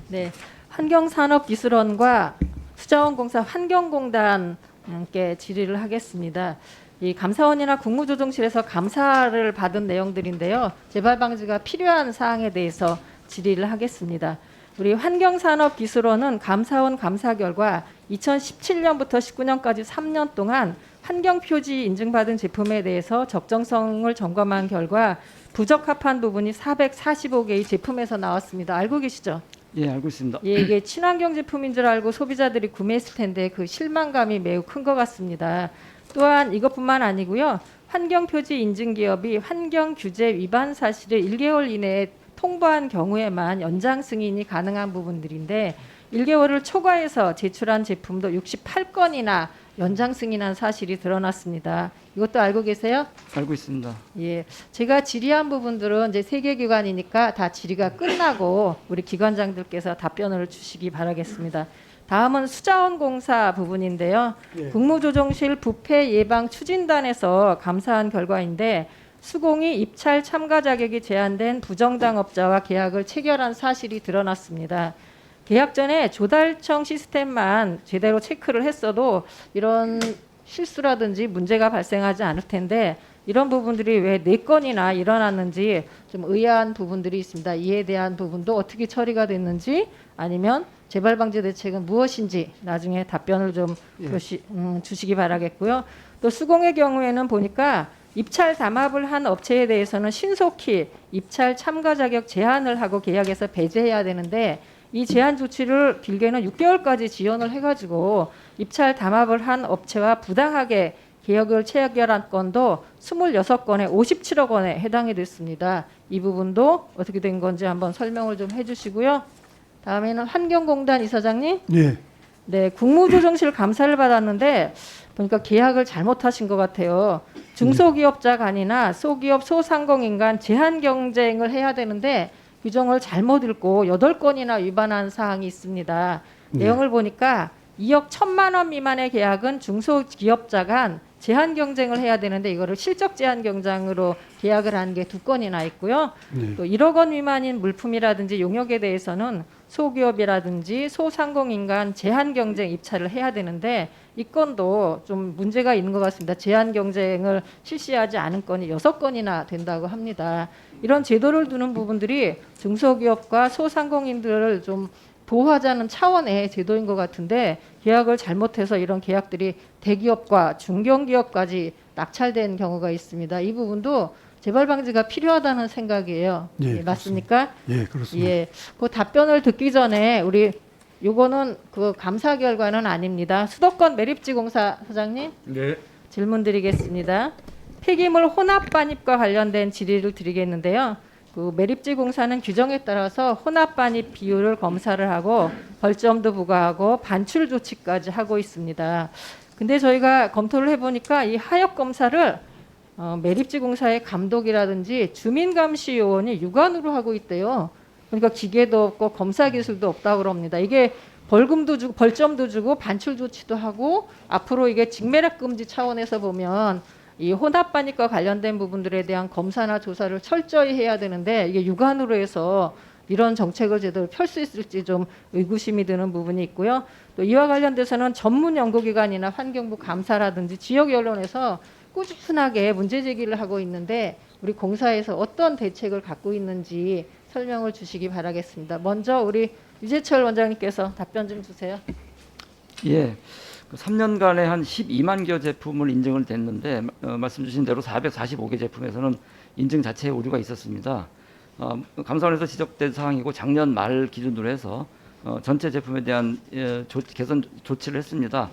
네, 환경산업기술원과 수자원공사 환경공단께 질의를 하겠습니다. 이 감사원이나 국무조정실에서 감사를 받은 내용들인데요. 재발 방지가 필요한 사항에 대해서 질의를 하겠습니다. 우리 환경산업기술원은 감사원 감사 결과 2017년부터 19년까지 3년 동안 환경표지 인증받은 제품에 대해서 적정성을 점검한 결과 부적합한 부분이 445개의 제품에서 나왔습니다. 알고 계시죠?
예, 알고 있습니다.
예, 이게 친환경 제품인 줄 알고 소비자들이 구매했을 텐데 그 실망감이 매우 큰 것 같습니다. 또한 이것뿐만 아니고요. 환경표지 인증기업이 환경규제 위반 사실을 1개월 이내에 통보한 경우에만 연장 승인이 가능한 부분들인데 1개월을 초과해서 제출한 제품도 68건이나 연장 승인한 사실이 드러났습니다. 이것도 알고 계세요?
알고 있습니다.
예, 제가 질의한 부분들은 이제 세계 기관이니까 다 질의가 끝나고 우리 기관장들께서 답변을 주시기 바라겠습니다. 다음은 수자원공사 부분인데요. 국무조정실 부패 예방 추진단에서 감사한 결과인데 수공이 입찰 참가 자격이 제한된 부정당업자와 계약을 체결한 사실이 드러났습니다. 계약 전에 조달청 시스템만 제대로 체크를 했어도 이런 실수라든지 문제가 발생하지 않을 텐데 이런 부분들이 왜 4건이나 일어났는지 좀 의아한 부분들이 있습니다. 이에 대한 부분도 어떻게 처리가 됐는지 아니면 재발방지 대책은 무엇인지 나중에 답변을 좀 주시기 바라겠고요. 또 수공의 경우에는 보니까 입찰 담합을 한 업체에 대해서는 신속히 입찰 참가 자격 제한을 하고 계약에서 배제해야 되는데 이 제한 조치를 길게는 6개월까지 지연을 해가지고 입찰 담합을 한 업체와 부당하게 계약을 체결한 건도 26건에 57억 원에 해당이 됐습니다. 이 부분도 어떻게 된 건지 한번 설명을 좀 해주시고요. 다음에는 환경공단 이사장님.
예.
네, 국무조정실 감사를 받았는데 보니까 계약을 잘못하신 것 같아요. 중소기업자 간이나 소기업 소상공인 간 제한 경쟁을 해야 되는데 규정을 잘못 읽고 8건이나 위반한 사항이 있습니다. 내용을 보니까 2억 1,000만 원 미만의 계약은 중소기업자 간 제한 경쟁을 해야 되는데 이거를 실적 제한 경쟁으로 계약을 한 게 2건이나 있고요. 또 1억 원 미만인 물품이라든지 용역에 대해서는 소기업이라든지 소상공인 간 제한 경쟁 입찰을 해야 되는데 이 건도 좀 문제가 있는 것 같습니다. 제한 경쟁을 실시하지 않은 건이 6건이나 된다고 합니다. 이런 제도를 두는 부분들이 중소기업과 소상공인들을 좀 보호하자는 차원의 제도인 것 같은데 계약을 잘못해서 이런 계약들이 대기업과 중견기업까지 낙찰된 경우가 있습니다. 이 부분도 재발 방지가 필요하다는 생각이에요.
예,
예, 맞습니까?
예, 그렇습니다.
예, 그 답변을 듣기 전에 우리 요거는 그 감사 결과는 아닙니다. 수도권 매립지공사 소장님
네.
질문 드리겠습니다. 폐기물 혼합 반입과 관련된 질의를 드리겠는데요. 그 매립지공사는 규정에 따라서 혼합 반입 비율을 검사를 하고 벌점도 부과하고 반출 조치까지 하고 있습니다. 근데 저희가 검토를 해보니까 이 하역 검사를 매립지공사의 감독이라든지 주민감시요원이 유관으로 하고 있대요. 그러니까 기계도 없고 검사 기술도 없다고 그럽니다. 이게 벌금도 주고 벌점도 주고 반출 조치도 하고 앞으로 이게 직매락 금지 차원에서 보면 이 혼합 반입과 관련된 부분들에 대한 검사나 조사를 철저히 해야 되는데 이게 유관으로 해서 이런 정책을 제대로 펼 수 있을지 좀 의구심이 드는 부분이 있고요. 또 이와 관련돼서는 전문 연구기관이나 환경부 감사라든지 지역 언론에서 꾸준하게 문제 제기를 하고 있는데 우리 공사에서 어떤 대책을 갖고 있는지 설명을 주시기 바라겠습니다. 먼저 우리 유재철 원장님께서 답변 좀 주세요.
예, 그 3년간에 한 12만 개 제품을 인증을 됐는데 말씀 주신 대로 445개 제품에서는 인증 자체에 오류가 있었습니다. 감사원에서 지적된 사항이고 작년 말 기준으로 해서 전체 제품에 대한 개선 조치를 했습니다.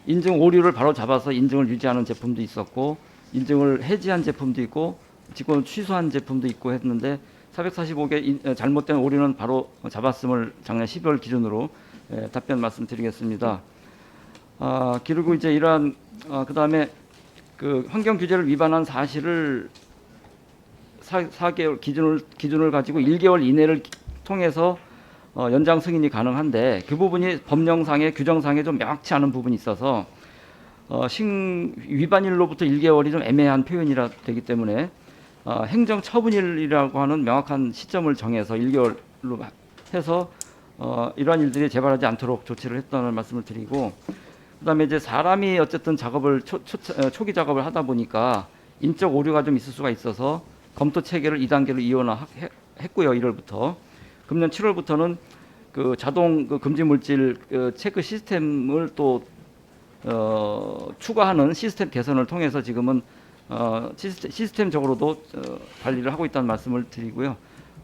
인증 오류를 바로 잡아서 인증을 유지하는 제품도 있었고 인증을 해지한 제품도 있고 직권 취소한 제품도 있고 했는데 445개 잘못된 오류는 바로 잡았음을 작년 12월 기준으로 답변 말씀드리겠습니다. 그리고 이제 이러한 그다음에 그 환경 규제를 위반한 사실을 4개월 기준을 가지고 1개월 이내를 통해서 연장 승인이 가능한데 그 부분이 법령상의 규정상에 좀 명확치 않은 부분이 있어서 위반일로부터 1개월이 좀 애매한 표현이라 되기 때문에 행정처분일이라고 하는 명확한 시점을 정해서 1개월로 해서 이러한 일들이 재발하지 않도록 조치를 했다는 말씀을 드리고 그다음에 이제 사람이 어쨌든 작업을 초기 작업을 하다 보니까 인적 오류가 좀 있을 수가 있어서 검토 체계를 2단계로 이원화했고요. 1월부터 금년 7월부터는 그 자동 그 금지 물질 체크 시스템을 또 추가하는 시스템 개선을 통해서 지금은 시스템적으로도 관리를 하고 있다는 말씀을 드리고요.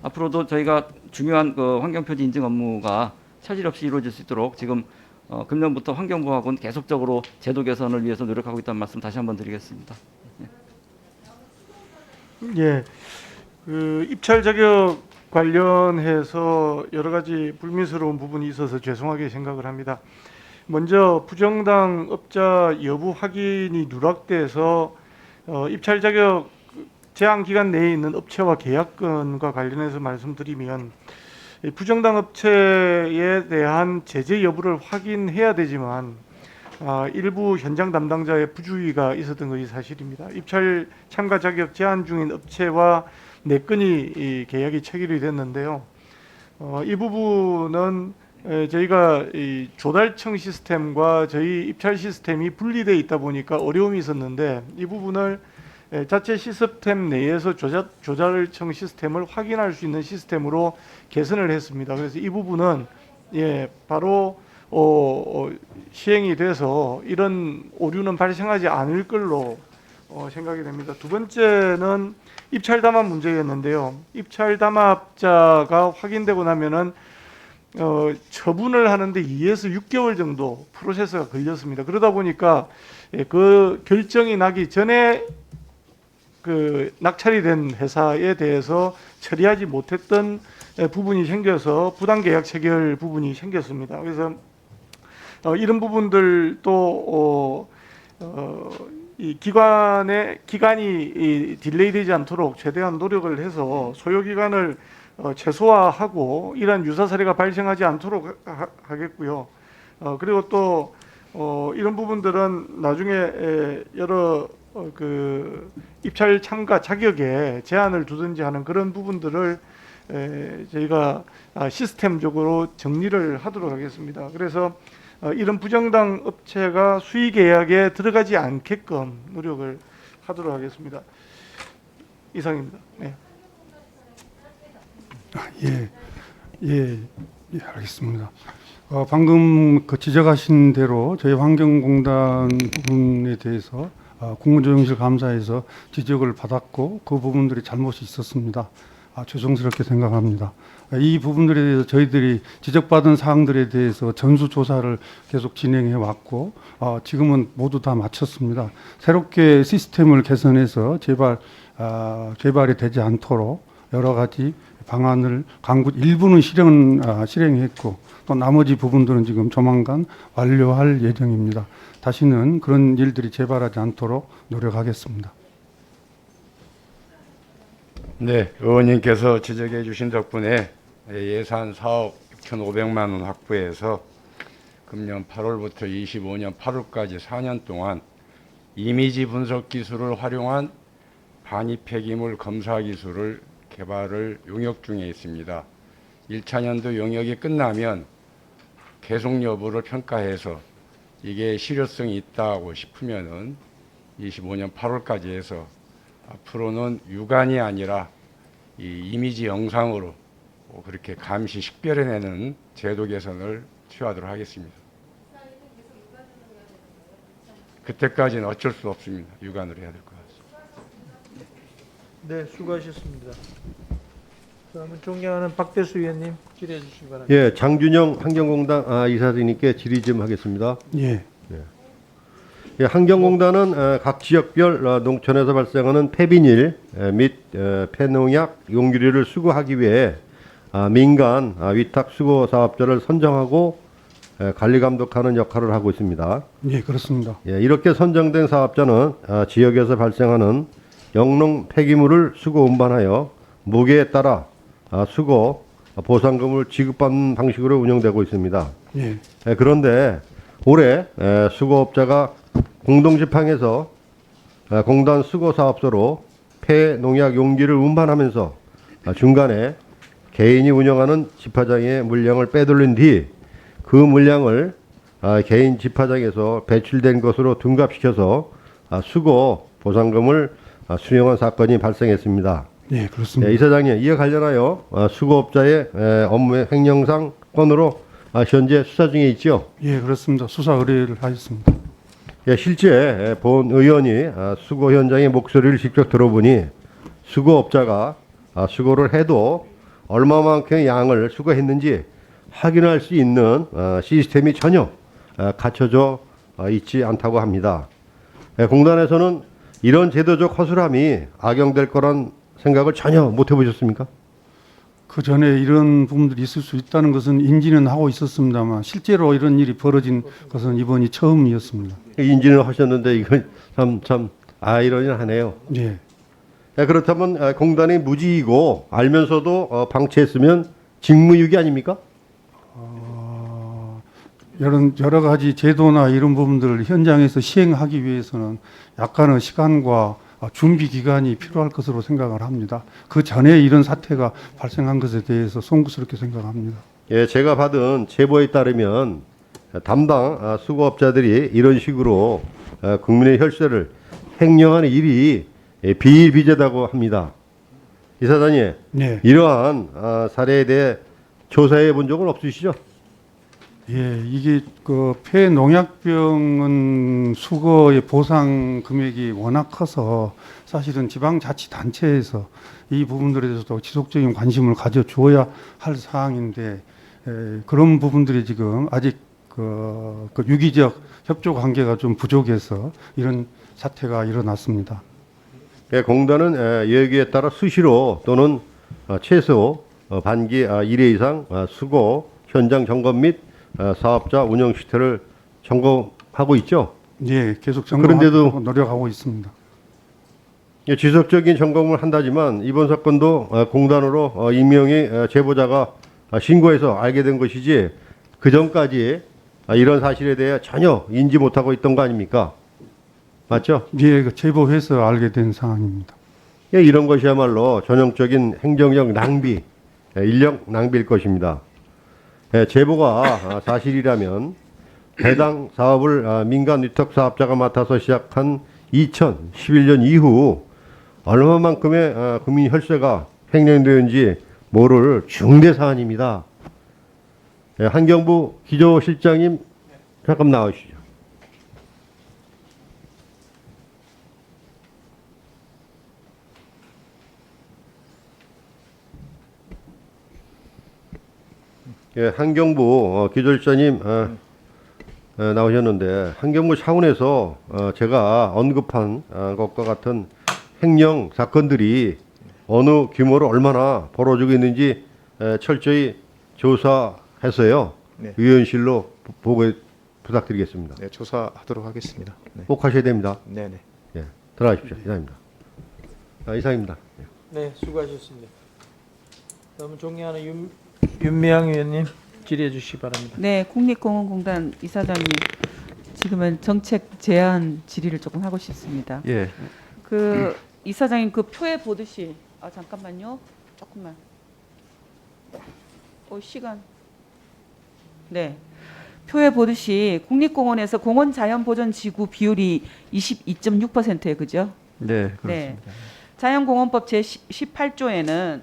앞으로도 저희가 중요한 그 환경표지 인증 업무가 차질 없이 이루어질 수 있도록 지금 금년부터 환경부하고는 계속적으로 제도 개선을 위해서 노력하고 있다는 말씀 다시 한번 드리겠습니다.
예, 그 입찰 자격 관련해서 여러 가지 불민스러운 부분이 있어서 죄송하게 생각을 합니다. 먼저 부정당 업자 여부 확인이 누락돼서 입찰 자격 제한 기간 내에 있는 업체와 계약건과 관련해서 말씀드리면 부정당 업체에 대한 제재 여부를 확인해야 되지만 일부 현장 담당자의 부주의가 있었던 것이 사실입니다. 입찰 참가 자격 제한 중인 업체와 4건이 계약이 체결이 됐는데요. 이 부분은 저희가 이 조달청 시스템과 저희 입찰 시스템이 분리되어 있다 보니까 어려움이 있었는데 이 부분을 자체 시스템 내에서 조달청 시스템을 확인할 수 있는 시스템으로 개선을 했습니다. 그래서 이 부분은 바로 시행이 돼서 이런 오류는 발생하지 않을 걸로 생각이 됩니다. 두 번째는 입찰 담합 문제였는데요. 입찰 담합자가 확인되고 나면은 처분을 하는데 2에서 6개월 정도 프로세스가 걸렸습니다. 그러다 보니까 그 결정이 나기 전에 그 낙찰이 된 회사에 대해서 처리하지 못했던 부분이 생겨서 부당 계약 체결 부분이 생겼습니다. 그래서 이런 부분들도 이 기간이 딜레이되지 않도록 최대한 노력을 해서 소요 기간을 최소화하고 이러한 유사 사례가 발생하지 않도록 하겠고요. 그리고 또 이런 부분들은 나중에 여러 그 입찰 참가 자격에 제한을 두든지 하는 그런 부분들을 저희가 시스템적으로 정리를 하도록 하겠습니다. 그래서 이런 부정당 업체가 수의 계약에 들어가지 않게끔 노력을 하도록 하겠습니다. 이상입니다. 네.
예, 알겠습니다. 방금 그 지적하신 대로 저희 환경공단 부분에 대해서 국무조정실 감사에서 지적을 받았고 그 부분들이 잘못이 있었습니다. 죄송스럽게 생각합니다. 이 부분들에 대해서 저희들이 지적받은 사항들에 대해서 전수조사를 계속 진행해 왔고 지금은 모두 다 마쳤습니다. 새롭게 시스템을 개선해서 재발이 되지 않도록 여러 가지 방안을 일부는 실행했고 또 나머지 부분들은 지금 조만간 완료할 예정입니다. 다시는 그런 일들이 재발하지 않도록 노력하겠습니다.
네, 의원님께서 지적해 주신 덕분에 예산 4억 6,500만 원 확보해서 금년 8월부터 25년 8월까지 4년 동안 이미지 분석 기술을 활용한 반입 폐기물 검사 기술을 개발을 용역 중에 있습니다. 1차년도 용역이 끝나면 계속 여부를 평가해서 이게 실효성이 있다고 싶으면은 25년 8월까지 해서 앞으로는 육안이 아니라 이 이미지 영상으로 그렇게 감시 식별해내는 제도 개선을 취하도록 하겠습니다. 그때까지는 어쩔 수 없습니다. 육안으로 해야 될 것 같습니다.
네, 수고하셨습니다. 다음은 존경하는 박대수 의원님 질의해 주시기 바랍니다.
예, 장준영 환경공단 이사장님께 질의 좀 하겠습니다.
예.
예, 환경공단은 각 지역별 농촌에서 발생하는 폐비닐 및 폐농약 용기류를 수거하기 위해 민간 위탁 수거 사업자를 선정하고 관리 감독하는 역할을 하고 있습니다.
예, 그렇습니다.
예, 이렇게 선정된 사업자는 지역에서 발생하는 영농 폐기물을 수거 운반하여 무게에 따라 수거 보상금을 지급받는 방식으로 운영되고 있습니다.
예.
그런데 올해 수거업자가 공동지팡에서 공단 수거사업소로 폐농약 용기를 운반하면서 중간에 개인이 운영하는 집화장에 물량을 빼돌린 뒤 그 물량을 개인 집화장에서 배출된 것으로 둔갑시켜서 수거 보상금을 수령한 사건이 발생했습니다.
예, 그렇습니다.
이사장님, 이에 관련하여 수거업자의 업무 횡령상 건으로 현재 수사 중에 있죠?
예, 그렇습니다. 수사 의뢰를 하였습니다.
예, 실제 본 의원이 수거 현장의 목소리를 직접 들어보니 수거업자가 수거를 해도 얼마만큼의 양을 수거했는지 확인할 수 있는 시스템이 전혀 갖춰져 있지 않다고 합니다. 공단에서는 이런 제도적 허술함이 악용될 거란 생각을 전혀 못 해보셨습니까?
그 전에 이런 부분들이 있을 수 있다는 것은 인지는 하고 있었습니다만 실제로 이런 일이 벌어진 것은 이번이 처음이었습니다.
인지는 하셨는데 이건 참 아이러니하네요.
예.
그렇다면 공단이 무지이고 알면서도 방치했으면 직무유기 아닙니까?
여러 가지 제도나 이런 부분들을 현장에서 시행하기 위해서는 약간의 시간과 준비 기간이 필요할 것으로 생각을 합니다. 그 전에 이런 사태가 발생한 것에 대해서 송구스럽게 생각합니다.
예, 제가 받은 제보에 따르면 담당 수거업자들이 이런 식으로 국민의 혈세를 횡령하는 일이 비일비재다고 합니다. 이사장님,
네.
이러한 사례에 대해 조사해 본 적은 없으시죠?
예, 이게 그 폐농약병은 수거의 보상 금액이 워낙 커서 사실은 지방자치단체에서 이 부분들에 대해서도 지속적인 관심을 가져 주어야 할 사항인데 그런 부분들이 지금 아직 그 유기적 협조 관계가 좀 부족해서 이런 사태가 일어났습니다.
공단은 여기에 따라 수시로 또는 최소 반기 1회 이상 수고 현장 점검 및 사업자 운영 시태를 점검하고 있죠.
예, 계속
그런데도
점검하고 노력하고 있습니다.
지속적인 점검을 한다지만 이번 사건도 공단으로 임명의 제보자가 신고해서 알게 된 것이지 그 전까지 이런 사실에 대해 전혀 인지 못하고 있던 거 아닙니까? 맞죠?
예, 그 제보해서 알게 된 상황입니다.
이런 것이야말로 전형적인 행정력 낭비, 인력 낭비일 것입니다. 제보가 사실이라면 해당 사업을 민간 위탁 사업자가 맡아서 시작한 2011년 이후 얼마만큼의 국민 혈세가 횡령되었는지 모를 중대 사안입니다. 환경부 기조실장님 잠깐 나오시죠. 환경부 기조실장님 나오셨는데 환경부 차원에서 제가 언급한 것과 같은 횡령 사건들이 어느 규모로 얼마나 벌어지고 있는지 철저히 조사해서요.
네.
위원실로 보고 부탁드리겠습니다.
네, 조사하도록 하겠습니다. 네.
꼭 하셔야 됩니다.
네네.
예, 들어가십시오. 이상입니다. 이상입니다.
네, 수고하셨습니다. 다음은 존경하는 윤미향 의원님 질의해 주시기 바랍니다.
네, 국립공원공단 이사장님, 지금은 정책 제안 질의를 조금 하고 싶습니다.
예.
그 이사장님 그 표에 보듯이 잠깐만요, 조금만. 시간. 네. 표에 보듯이 국립공원에서 공원 자연 보전 지구 비율이 22.6%예요, 그죠?
네, 그렇습니다.
네. 자연공원법 제 18조에는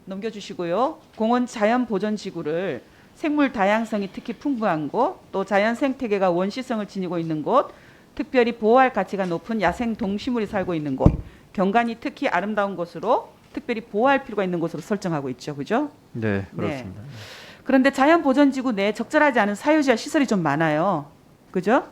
넘겨주시고요. 공원 자연 보전 지구를 생물 다양성이 특히 풍부한 곳, 또 자연 생태계가 원시성을 지니고 있는 곳, 특별히 보호할 가치가 높은 야생 동식물이 살고 있는 곳, 경관이 특히 아름다운 곳으로 특별히 보호할 필요가 있는 곳으로 설정하고 있죠, 그죠?
네, 그렇습니다.
네. 그런데 자연보전지구 내에 적절하지 않은 사유지와 시설이 좀 많아요, 그죠?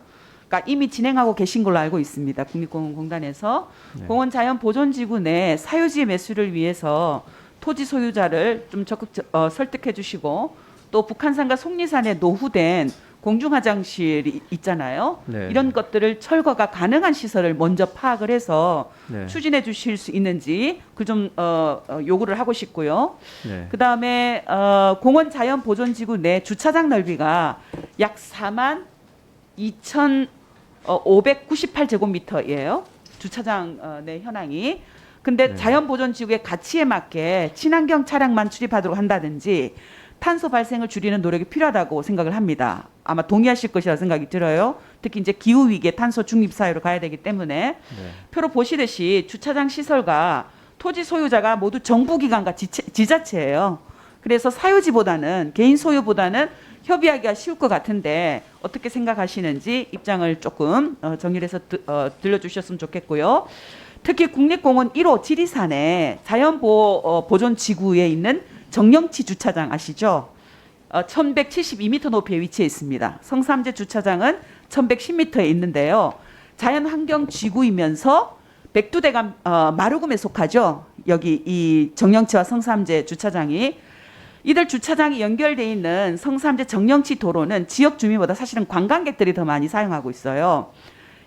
그러니까 이미 진행하고 계신 걸로 알고 있습니다. 국립공원공단에서
네.
공원 자연보전지구 내 사유지 매수를 위해서 토지 소유자를 좀 적극 설득해 주시고, 또 북한산과 속리산에 노후된 공중화장실이 있잖아요.
네.
이런 것들을 철거가 가능한 시설을 먼저 파악을 해서
네.
추진해 주실 수 있는지 그 좀 요구를 하고 싶고요.
네.
그다음에 공원 자연 보존지구 내 주차장 넓이가 약 42,598제곱미터예요. 주차장 내 현황이. 근데
네.
자연 보존지구의 가치에 맞게 친환경 차량만 출입하도록 한다든지 탄소 발생을 줄이는 노력이 필요하다고 생각을 합니다. 아마 동의하실 것이라 생각이 들어요. 특히 이제 기후 위기에 탄소 중립 사회로 가야 되기 때문에
네.
표로 보시듯이 주차장 시설과 토지 소유자가 모두 정부기관과 지자체예요. 그래서 사유지보다는 개인 소유보다는 협의하기가 쉬울 것 같은데 어떻게 생각하시는지 입장을 조금 정리해서 들려주셨으면 좋겠고요. 특히 국립공원 1호 지리산에 자연보존지구에 있는 정령치 주차장 아시죠? 1172m 높이에 위치해 있습니다. 성삼재 주차장은 1110m에 있는데요. 자연환경지구이면서 백두대간 마루금에 속하죠. 여기 이 정령치와 성삼재 주차장이. 이들 주차장이 연결되어 있는 성삼재 정령치 도로는 지역 주민보다 사실은 관광객들이 더 많이 사용하고 있어요.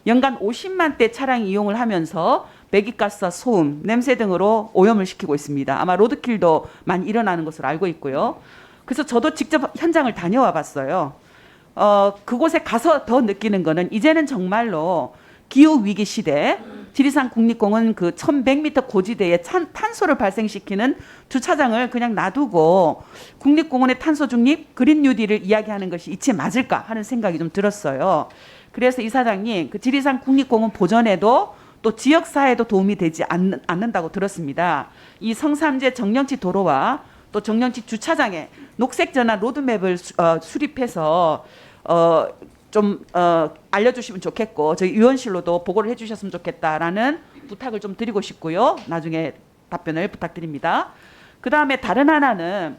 연간 50만 대 차량이 이용을 하면서 배기가스와 소음, 냄새 등으로 오염을 시키고 있습니다. 아마 로드킬도 많이 일어나는 것으로 알고 있고요. 그래서 저도 직접 현장을 다녀와 봤어요. 그곳에 가서 더 느끼는 거는 이제는 정말로 기후 위기 시대 지리산 국립공원 그 1100m 고지대에 탄소를 발생시키는 주차장을 그냥 놔두고 국립공원의 탄소 중립, 그린 뉴딜을 이야기하는 것이 이치에 맞을까 하는 생각이 좀 들었어요. 그래서 이사장님, 그 지리산 국립공원 보전에도 또 지역사회에도 도움이 되지 않는다고 들었습니다. 이 성삼재 정령치 도로와 또 정령치 주차장에 녹색전환 로드맵을 수립해서 좀 알려주시면 좋겠고 저희 위원실로도 보고를 해주셨으면 좋겠다라는 부탁을 좀 드리고 싶고요. 나중에 답변을 부탁드립니다. 그 다음에 다른 하나는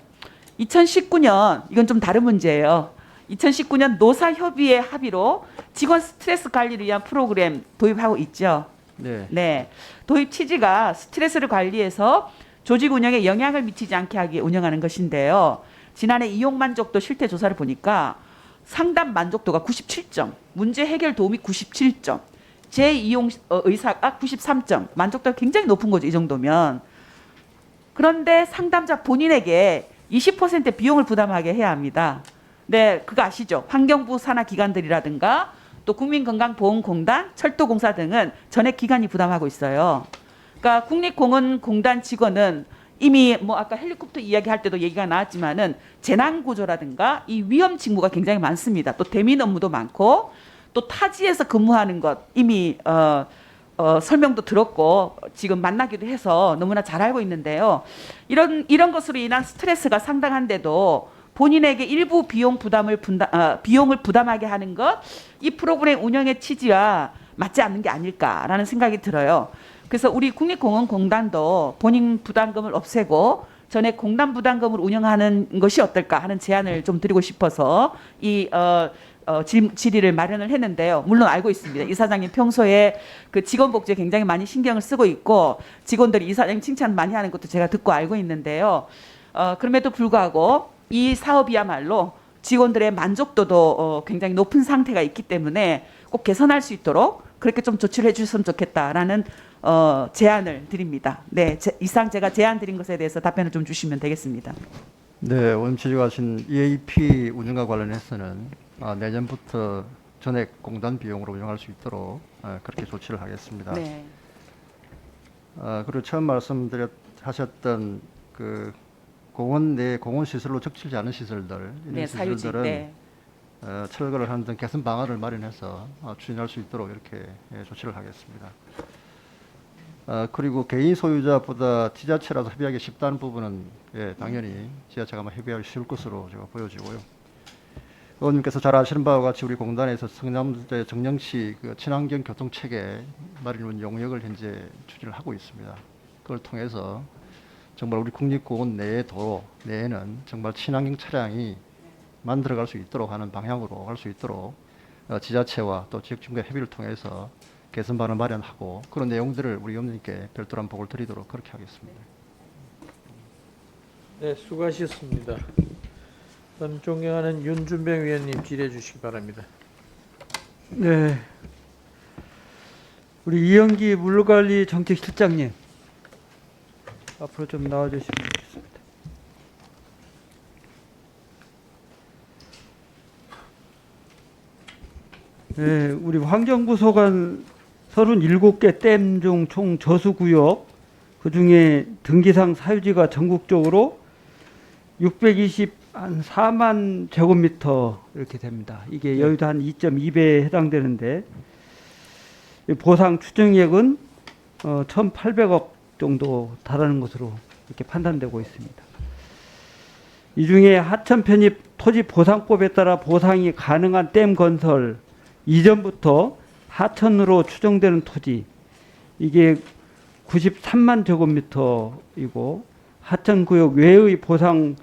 2019년 이건 좀 다른 문제예요. 2019년 노사협의회 합의로 직원 스트레스 관리를 위한 프로그램 도입하고 있죠. 네. 도입 취지가 스트레스를 관리해서 조직 운영에 영향을 미치지 않게 하기 위해 운영하는 것인데요. 지난해 이용 만족도 실태 조사를 보니까 상담 만족도가 97점, 문제 해결 도움이 97점, 재이용 의사가 93점, 만족도가 굉장히 높은 거죠. 이 정도면. 그런데 상담자 본인에게 20% 비용을 부담하게 해야 합니다. 네, 그거 아시죠? 환경부 산하 기관들이라든가 또 국민건강보험공단, 철도공사 등은 전액 기관이 부담하고 있어요. 그러니까 국립공원공단 직원은 이미 뭐 아까 헬리콥터 이야기할 때도 얘기가 나왔지만은 재난구조라든가 이 위험 직무가 굉장히 많습니다. 또 대민 업무도 많고 또 타지에서 근무하는 것 이미 설명도 들었고 지금 만나기도 해서 너무나 잘 알고 있는데요. 이런 것으로 인한 스트레스가 상당한데도 본인에게 일부 비용을 부담하게 하는 것, 이 프로그램 운영의 취지와 맞지 않는 게 아닐까라는 생각이 들어요. 그래서 우리 국립공원공단도 본인 부담금을 없애고 전에 공단 부담금을 운영하는 것이 어떨까 하는 제안을 좀 드리고 싶어서 이 질의를 마련을 했는데요. 물론 알고 있습니다. 이사장님 평소에 그 직원 복지에 굉장히 많이 신경을 쓰고 있고 직원들이 이사장님 칭찬 많이 하는 것도 제가 듣고 알고 있는데요. 그럼에도 불구하고 이 사업이야말로 직원들의 만족도도 굉장히 높은 상태가 있기 때문에 꼭 개선할 수 있도록 그렇게 좀 조치를 해주셨으면 좋겠다라는 제안을 드립니다. 네, 이상 제가 제안 드린 것에 대해서 답변을 좀 주시면 되겠습니다.
네, 오늘 지적하신 EAP 운영과 관련해서는 내년부터 전액 공단 비용으로 운영할 수 있도록 그렇게 조치를 하겠습니다.
네.
그리고 처음 하셨던 그 공원 내 공원 시설로 적절치 않은 시설들 이런
네, 사유지.
시설들은
네.
철거를 하는 등 개선 방안을 마련해서 추진할 수 있도록 이렇게 조치를 하겠습니다. 그리고 개인 소유자보다 지자체라서 협의하기 쉽다는 부분은 당연히 지자체가 아마 협의하기 쉬울 것으로 제가 보여지고요. 의원님께서 잘 아시는 바와 같이 우리 공단에서 성남대 정령시 그 친환경 교통 체계 마련 용역을 현재 추진을 하고 있습니다. 그걸 통해서 정말 우리 국립공원 내의 도로 내에는 정말 친환경 차량이 만들어갈 수 있도록 하는 방향으로 할 수 있도록 지자체와 또 지역주민과 협의를 통해서 개선 방안을 마련하고 그런 내용들을 우리 의원님께 별도로 한 보고를 드리도록 그렇게 하겠습니다.
네, 수고하셨습니다. 그럼 존경하는 윤준병 위원님 질의해 주시기 바랍니다.
네, 우리 이영기 물관리 정책실장님 앞으로 좀 나와주시면 좋겠습니다. 네, 우리 환경부 소관 37개 댐 중 총 저수구역 그중에 등기상 사유지가 전국적으로 624만 제곱미터 이렇게 됩니다. 이게 여의도 한 2.2배에 해당되는데 보상 추정액은 1,800억 정도 달하는 것으로 이렇게 판단되고 있습니다. 이 중에 하천 편입 토지 보상법에 따라 보상이 가능한 댐 건설 이전부터 하천으로 추정되는 토지 이게 93만 제곱미터이고 하천구역 외의 보상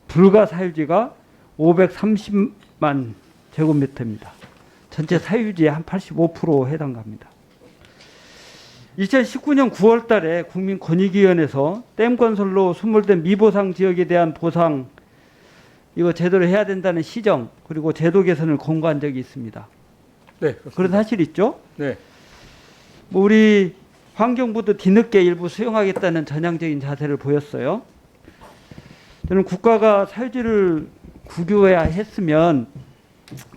불가 사유지가 530만 제곱미터입니다. 전체 사유지의 한 85% 해당합니다. 2019년 9월 달에 국민권익위원회에서 댐 건설로 소멸된 미보상 지역에 대한 보상 이거 제대로 해야 된다는 시정 그리고 제도 개선을 권고한 적이 있습니다.
네,
그런 사실 있죠?
네.
뭐 우리 환경부도 뒤늦게 일부 수용하겠다는 전향적인 자세를 보였어요. 저는 국가가 사유지를 국유해야 했으면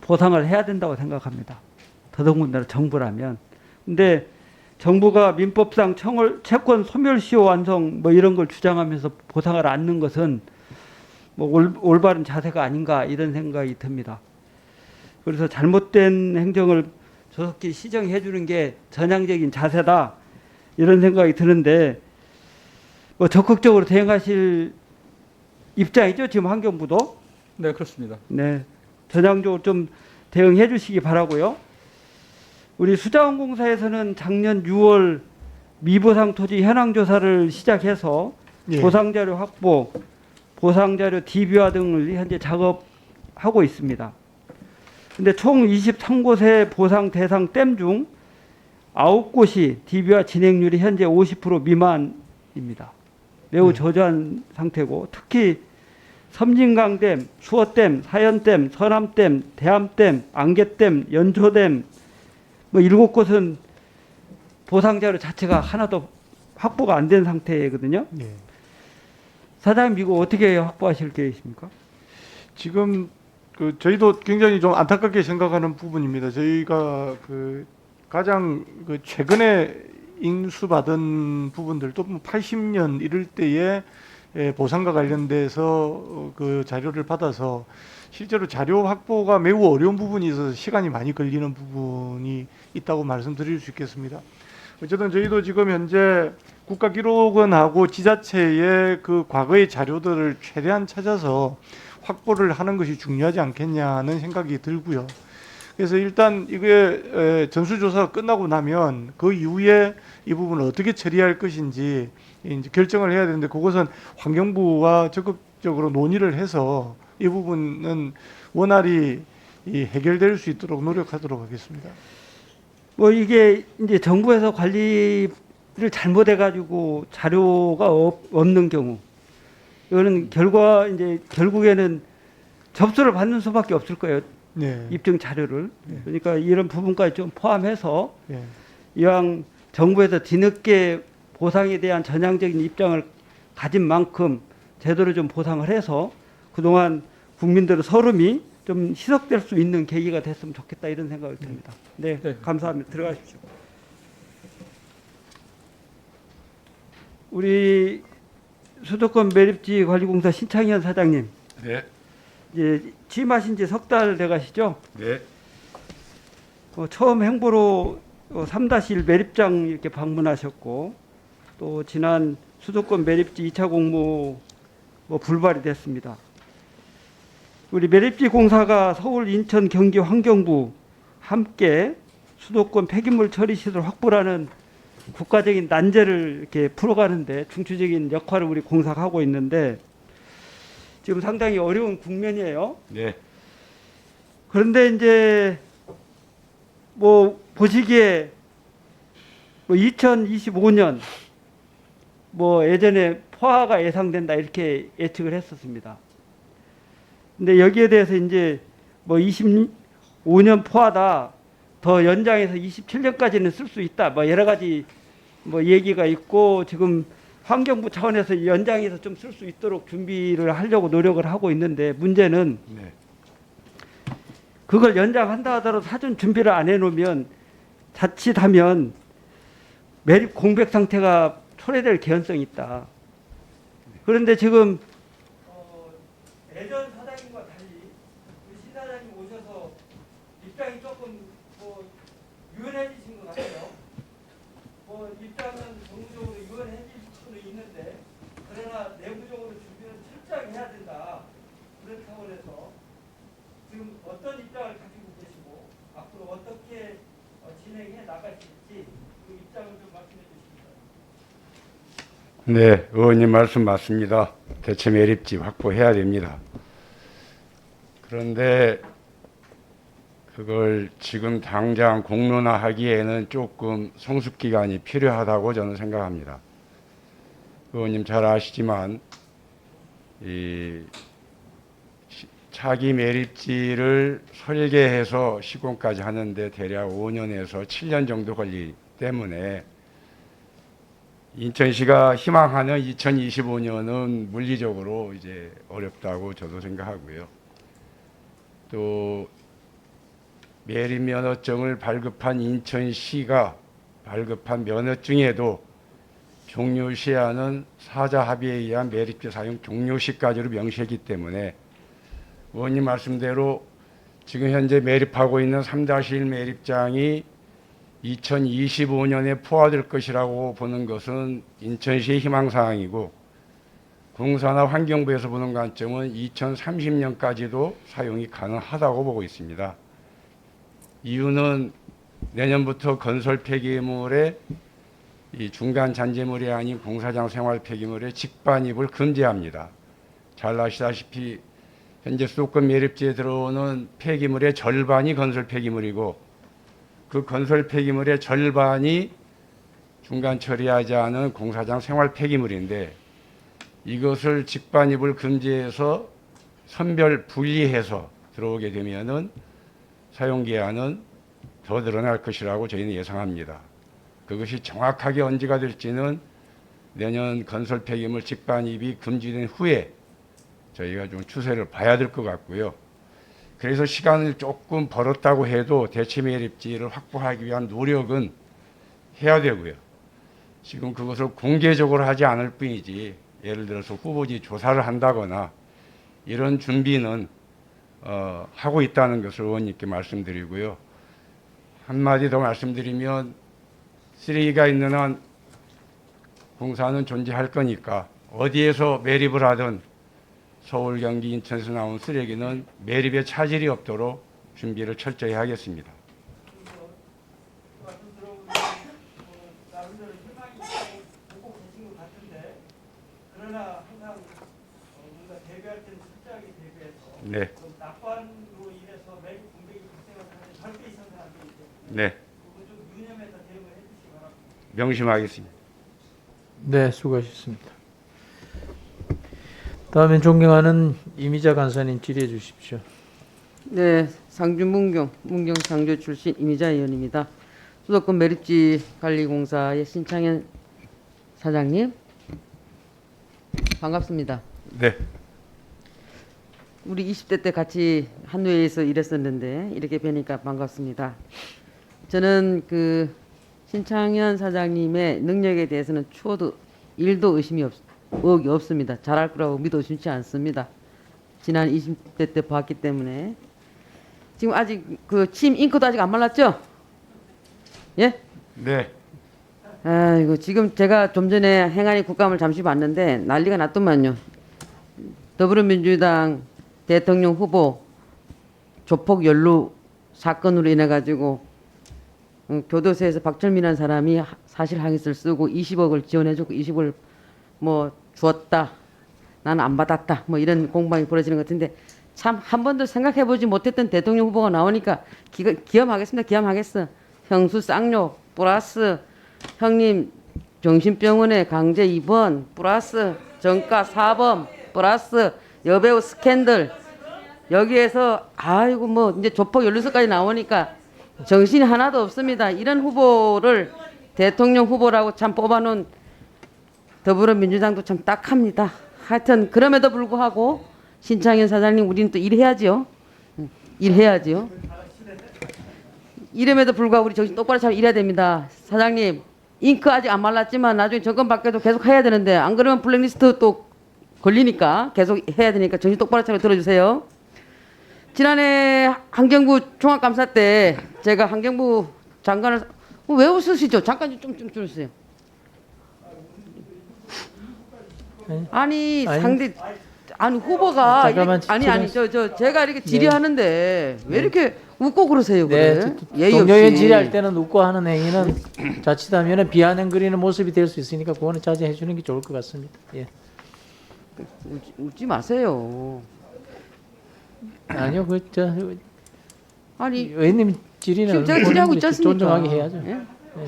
보상을 해야 된다고 생각합니다. 더더군다나 정부라면. 근데 정부가 민법상 채권 소멸시효 완성 뭐 이런 걸 주장하면서 보상을 않는 것은 뭐 올바른 자세가 아닌가 이런 생각이 듭니다. 그래서 잘못된 행정을 조속히 시정해 주는 게 전향적인 자세다 이런 생각이 드는데 뭐 적극적으로 대응하실 입장이죠 지금 환경부도.
네, 그렇습니다.
네, 전향적으로 좀 대응해 주시기 바라고요. 우리 수자원공사에서는 작년 6월 미보상 토지 현황 조사를 시작해서 보상자료 확보, 보상자료 DB화 등을 현재 작업하고 있습니다. 근데 총 23곳의 보상 대상 댐 중 9곳이 DB와 진행률이 현재 50% 미만입니다. 매우 저조한 상태고 특히 섬진강댐, 수어댐, 사연댐, 서남댐, 대암댐, 안개댐, 연초댐 뭐 7곳은 보상 자료 자체가 하나도 확보가 안 된 상태거든요.
예.
사장님 이거 어떻게 확보하실 계획이십니까?
지금 저희도 굉장히 좀 안타깝게 생각하는 부분입니다. 저희가 가장 최근에 인수받은 부분들도 80년 이럴 때에 보상과 관련돼서 그 자료를 받아서 실제로 자료 확보가 매우 어려운 부분이 있어서 시간이 많이 걸리는 부분이 있다고 말씀드릴 수 있겠습니다. 어쨌든 저희도 지금 현재 국가기록원하고 지자체의 그 과거의 자료들을 최대한 찾아서 확보를 하는 것이 중요하지 않겠냐는 생각이 들고요. 그래서 일단 이게 전수조사가 끝나고 나면 그 이후에 이 부분을 어떻게 처리할 것인지 이제 결정을 해야 되는데 그것은 환경부와 적극적으로 논의를 해서 이 부분은 원활히 해결될 수 있도록 노력하도록 하겠습니다.
뭐 이게 이제 정부에서 관리를 잘못해 가지고 자료가 없는 경우 이거는 이제 결국에는 접수를 받는 수밖에 없을 거예요.
네.
입증 자료를. 그러니까 이런 부분까지 좀 포함해서
네.
이왕 정부에서 뒤늦게 보상에 대한 전향적인 입장을 가진 만큼 제대로 좀 보상을 해서 그동안 국민들의 서름이 좀 희석될 수 있는 계기가 됐으면 좋겠다 이런 생각이 듭니다. 네, 감사합니다. 들어가십시오. 우리 수도권 매립지 관리공사 신창현 사장님.
네.
이제 취임하신 지 석 달 돼 가시죠?
네.
처음 행보로 3-1 매립장 이렇게 방문하셨고 또 지난 수도권 매립지 2차 공모 불발이 됐습니다. 우리 매립지 공사가 서울, 인천, 경기, 환경부 함께 수도권 폐기물 처리 시설 확보라는 국가적인 난제를 이렇게 풀어가는데 중추적인 역할을 우리 공사가 하고 있는데 지금 상당히 어려운 국면이에요.
네.
그런데 이제 보시기에 2025년 예전에 포화가 예상된다 이렇게 예측을 했었습니다. 근데 여기에 대해서 이제 25년 포화다 더 연장해서 27년까지는 쓸 수 있다 여러 가지 얘기가 있고 지금 환경부 차원에서 연장해서 좀 쓸 수 있도록 준비를 하려고 노력을 하고 있는데 문제는
네.
그걸 연장한다 하더라도 사전 준비를 안 해놓으면 자칫하면 매립 공백 상태가 초래될 개연성이 있다. 그런데 지금 예전 사장님과 달리 우리 신 사장님 오셔서 입장이 조금 유연해지신 것 같아요. 입장은 정무적으로 유연해질 수는 있는데 그러나 내부적으로 준비는 철저하게 해야 된다. 그런 차원에서 지금 어떤 입장을 가지고 계시고 앞으로 어떻게 진행해 나가실지 그 입장을 좀 말씀해 주십시오.
네, 의원님 말씀 맞습니다. 대체 매립지 확보해야 됩니다. 그런데 그걸 지금 당장 공론화하기에는 조금 성숙 기간이 필요하다고 저는 생각합니다. 의원님 잘 아시지만 이 차기 매립지를 설계해서 시공까지 하는데 대략 5년에서 7년 정도 걸리기 때문에 인천시가 희망하는 2025년은 물리적으로 이제 어렵다고 저도 생각하고요. 또 매립 면허증을 발급한 인천시가 발급한 면허증에도 종료시한은 사자 합의에 의한 매립지 사용 종료시까지로 명시했기 때문에 의원님 말씀대로 지금 현재 매립하고 있는 3-1 매립장이 2025년에 포화될 것이라고 보는 것은 인천시의 희망사항이고 공사나 환경부에서 보는 관점은 2030년까지도 사용이 가능하다고 보고 있습니다. 이유는 내년부터 건설 폐기물의 이 중간 잔재물이 아닌 공사장 생활 폐기물의 직반입을 금지합니다. 잘 아시다시피 현재 수도권 매립지에 들어오는 폐기물의 절반이 건설 폐기물이고 그 건설 폐기물의 절반이 중간 처리하지 않은 공사장 생활 폐기물인데 이것을 직반입을 금지해서 선별 분리해서 들어오게 되면은 사용 기한은 더 늘어날 것이라고 저희는 예상합니다. 그것이 정확하게 언제가 될지는 내년 건설 폐기물 직반입이 금지된 후에 저희가 좀 추세를 봐야 될 것 같고요. 그래서 시간을 조금 벌었다고 해도 대체 매립지를 확보하기 위한 노력은 해야 되고요. 지금 그것을 공개적으로 하지 않을 뿐이지 예를 들어서 후보지 조사를 한다거나 이런 준비는 하고 있다는 것을 의원님께 말씀드리고요. 한마디 더 말씀드리면 쓰레기가 있는 한 공사는 존재할 거니까 어디에서 매립을 하든 서울, 경기, 인천에서 나온 쓰레기는 매립에 차질이 없도록 준비를 철저히 하겠습니다.
그러나 항상 우리가 대비할 때는 철저하게 대비해서
네.
낙관으로 인해서 매립 공백이 발생하는 절대 이상은 안 되기 때문에
네.
그거 좀 유념해서 대응을 해주시기 바랍니다.
명심하겠습니다.
네, 수고하셨습니다. 다음엔 존경하는 이미자 간사님 질의해 주십시오.
네, 상주 문경 상주 출신 이미자 의원입니다. 수도권 매립지 관리공사의 신창현 사장님, 반갑습니다.
네.
우리 20대 때 같이 한 회에서 일했었는데 이렇게 뵈니까 반갑습니다. 저는 그 신창현 사장님의 능력에 대해서는 추워도 1도 의심이 없습니다. 잘할 거라고 믿어 의심치 않습니다. 지난 20대 때 봤기 때문에. 지금 아직 그 침 잉크도 아직 안 말랐죠? 예?
네.
아이고, 지금 제가 좀 전에 행안위 국감을 잠시 봤는데 난리가 났더만요. 더불어민주당 대통령 후보 조폭 연루 사건으로 인해 가지고 교도소에서 박철민이라는 사람이 사실 항의서를 쓰고 20억을 지원해주고 20억을 뭐 주었다, 나는 안 받았다, 뭐 이런 공방이 벌어지는 것 같은데 참 한 번도 생각해보지 못했던 대통령 후보가 나오니까 기염하겠습니다. 기염하겠어. 형수 쌍욕 플러스 형님 정신병원에 강제 입원 플러스 정가 사범 플러스 여배우 스캔들, 여기에서 아이고 뭐 이제 조폭 연루서까지 나오니까 정신이 하나도 없습니다. 이런 후보를 대통령 후보라고 참 뽑아놓은 더불어민주당도 참 딱합니다. 하여튼 그럼에도 불구하고 신창현 사장님, 우리는 또 일해야죠. 일해야죠. 이름에도 불구하고 우리 정신 똑바로 잘 일해야 됩니다. 사장님, 잉크 아직 안 말랐지만 나중에 정권 바뀌어도 계속 해야 되는데 안 그러면 블랙리스트 또 걸리니까 계속 해야 되니까 정신 똑바로 차려 들어주세요. 지난해 환경부 종합감사 때 제가 환경부 장관을 왜 웃으시죠? 잠깐 좀 주세요. 아니 상대 아니 후보가
잠깐만,
아니 제가 이렇게 질의하는데 왜 이렇게 웃고 그러세요?
네,
그래? 예의
동료연
없이.
질의할 때는 웃고 하는 행위는 자칫하면 비아냥거리는 모습이 될 수 있으니까 그거는 자제해 주는 게 좋을 것 같습니다. 예.
웃지 마세요.
아니요,
아니
의원님 질의는
지금 제가 질의하고 있지 않습니까?
존중하게 해야죠.
예?
예.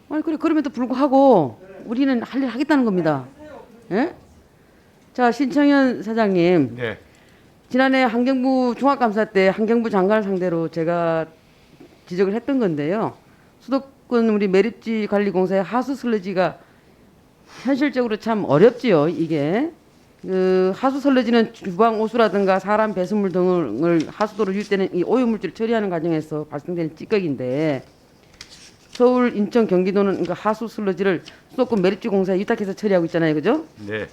아니 그래 그럼에도 불구하고 우리는 할 일 하겠다는 겁니다. 예? 자, 신창현 사장님.
네.
지난해 환경부 종합감사 때 환경부 장관을 상대로 제가 지적을 했던 건데요. 수도권 우리 매립지 관리공사의 하수 슬러지가 현실적으로 참 어렵지요. 이게 그 하수 슬러지는 주방 오수라든가 사람 배수물 등을 하수도로 유입되는 이 오염물질을 처리하는 과정에서 발생되는 찌꺼기인데 서울, 인천, 경기도는 그 하수 슬러지를 수도권 매립지 공사에 위탁해서 처리하고 있잖아요, 그죠?
네.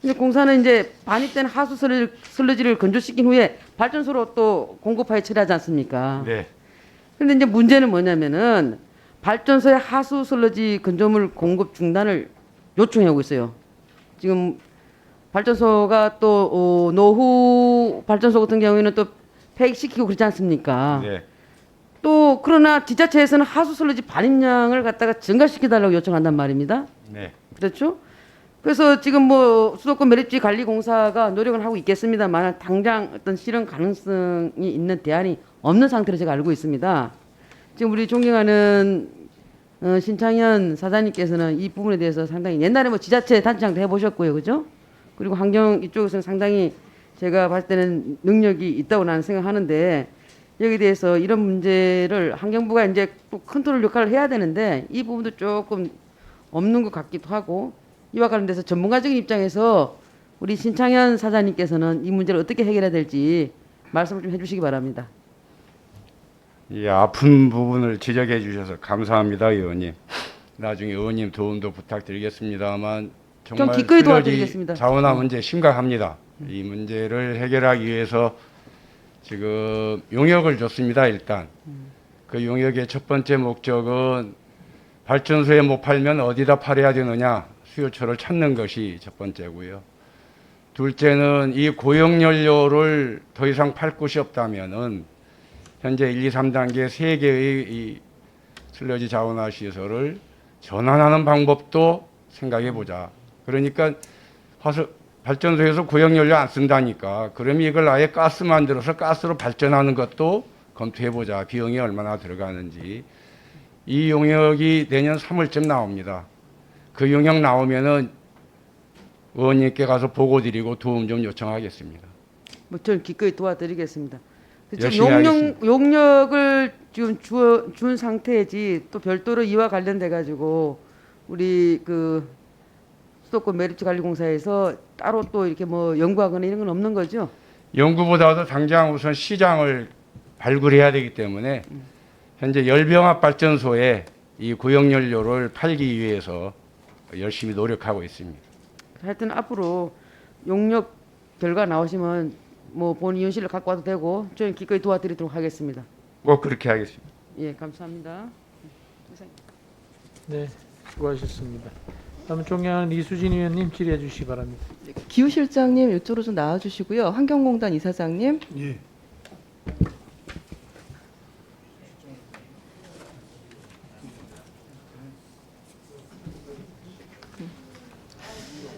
근데 공사는 이제 반입된 하수 슬러지를 건조시킨 후에 발전소로 또 공급하여 처리하지 않습니까?
네.
그런데 이제 문제는 뭐냐면은 발전소의 하수 슬러지 건조물 공급 중단을 요청하고 있어요. 지금 발전소가 또 노후 발전소 같은 경우에는 또 폐기시키고 그렇지 않습니까?
네.
또 그러나 지자체에서는 하수 슬러지 반입량을 갖다가 증가시켜달라고 요청한단 말입니다.
네.
그렇죠? 그래서 지금 뭐 수도권 매립지 관리공사가 노력을 하고 있겠습니다만 당장 어떤 실현 가능성이 있는 대안이 없는 상태로 제가 알고 있습니다. 지금 우리 존경하는 신창현 사장님께서는 이 부분에 대해서 상당히 옛날에 뭐 지자체 단체장도 해보셨고요, 그죠? 그리고 환경 이쪽에서는 상당히 제가 봤을 때는 능력이 있다고 나는 생각하는데 여기에 대해서 이런 문제를 환경부가 이제 또 컨트롤 역할을 해야 되는데 이 부분도 조금 없는 것 같기도 하고 이와 관련돼서 전문가적인 입장에서 우리 신창현 사장님께서는 이 문제를 어떻게 해결해야 될지 말씀을 좀 해주시기 바랍니다.
이 아픈 부분을 지적해 주셔서 감사합니다, 의원님. 나중에 의원님 도움도 부탁드리겠습니다만 정말
좀 기꺼이
슬러지
도와드리겠습니다.
자원화 문제 심각합니다. 이 문제를 해결하기 위해서 지금 용역을 줬습니다. 일단 그 용역의 첫 번째 목적은 발전소에 못 팔면 어디다 팔아야 되느냐 수요처를 찾는 것이 첫 번째고요. 둘째는 이 고용연료를 더 이상 팔 곳이 없다면은 현재 1, 2, 3단계 3개의 이 슬러지 자원화 시설을 전환하는 방법도 생각해 보자. 그러니까 발전소에서 고용연료 안 쓴다니까. 그러면 이걸 아예 가스 만들어서 가스로 발전하는 것도 검토해 보자. 비용이 얼마나 들어가는지. 이 용역이 내년 3월쯤 나옵니다. 그 용역 나오면은 의원님께 가서 보고 드리고 도움 좀 요청하겠습니다.
뭐 전 기꺼이 도와드리겠습니다.
열심히 하겠습니다.
용역을 지금 준 상태이지 또 별도로 이와 관련돼 가지고 우리 그 수도권 메리츠관리공사에서 따로 또 이렇게 뭐 연구하거나 이런 건 없는 거죠?
연구보다도 당장 우선 시장을 발굴해야 되기 때문에 현재 열병합 발전소에 이 고용연료를 팔기 위해서 열심히 노력하고 있습니다.
하여튼 앞으로 용역 결과 나오시면 뭐 본 의원실을 갖고 와도 되고 저희 기꺼이 도와드리도록 하겠습니다.
꼭 그렇게 하겠습니다.
예, 감사합니다.
네, 수고하셨습니다. 다음은 존경하는 이수진 의원님 질의해 주시기 바랍니다.
기후 실장님 이쪽으로 좀 나와 주시고요. 환경공단 이사장님.
예.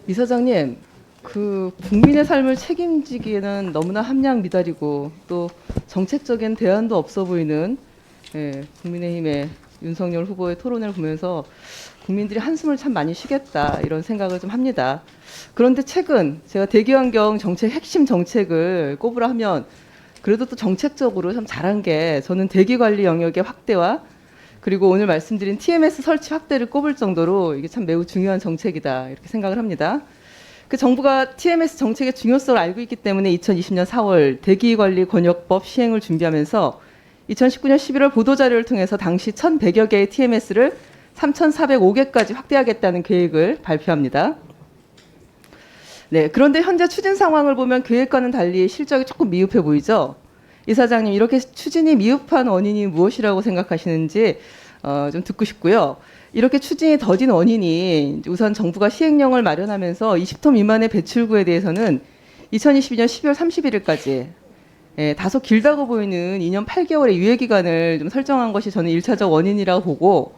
이사장님, 그 국민의 삶을 책임지기에는 너무나 함량미달이고 또 정책적인 대안도 없어 보이는 국민의힘의 윤석열 후보의 토론을 보면서 국민들이 한숨을 참 많이 쉬겠다 이런 생각을 좀 합니다. 그런데 최근 제가 대기환경 정책 핵심 정책을 꼽으라 하면 그래도 또 정책적으로 참 잘한 게 저는 대기관리 영역의 확대와 그리고 오늘 말씀드린 TMS 설치 확대를 꼽을 정도로 이게 참 매우 중요한 정책이다 이렇게 생각을 합니다. 그 정부가 TMS 정책의 중요성을 알고 있기 때문에 2020년 4월 대기관리권역법 시행을 준비하면서 2019년 11월 보도자료를 통해서 당시 1,100여 개의 TMS를 3,405개까지 확대하겠다는 계획을 발표합니다. 네, 그런데 현재 추진 상황을 보면 계획과는 달리 실적이 조금 미흡해 보이죠. 이사장님, 이렇게 추진이 미흡한 원인이 무엇이라고 생각하시는지 좀 듣고 싶고요. 이렇게 추진이 더딘 원인이 우선 정부가 시행령을 마련하면서 20톤 미만의 배출구에 대해서는 2022년 12월 31일까지 다소 길다고 보이는 2년 8개월의 유예 기간을 좀 설정한 것이 저는 1차적 원인이라고 보고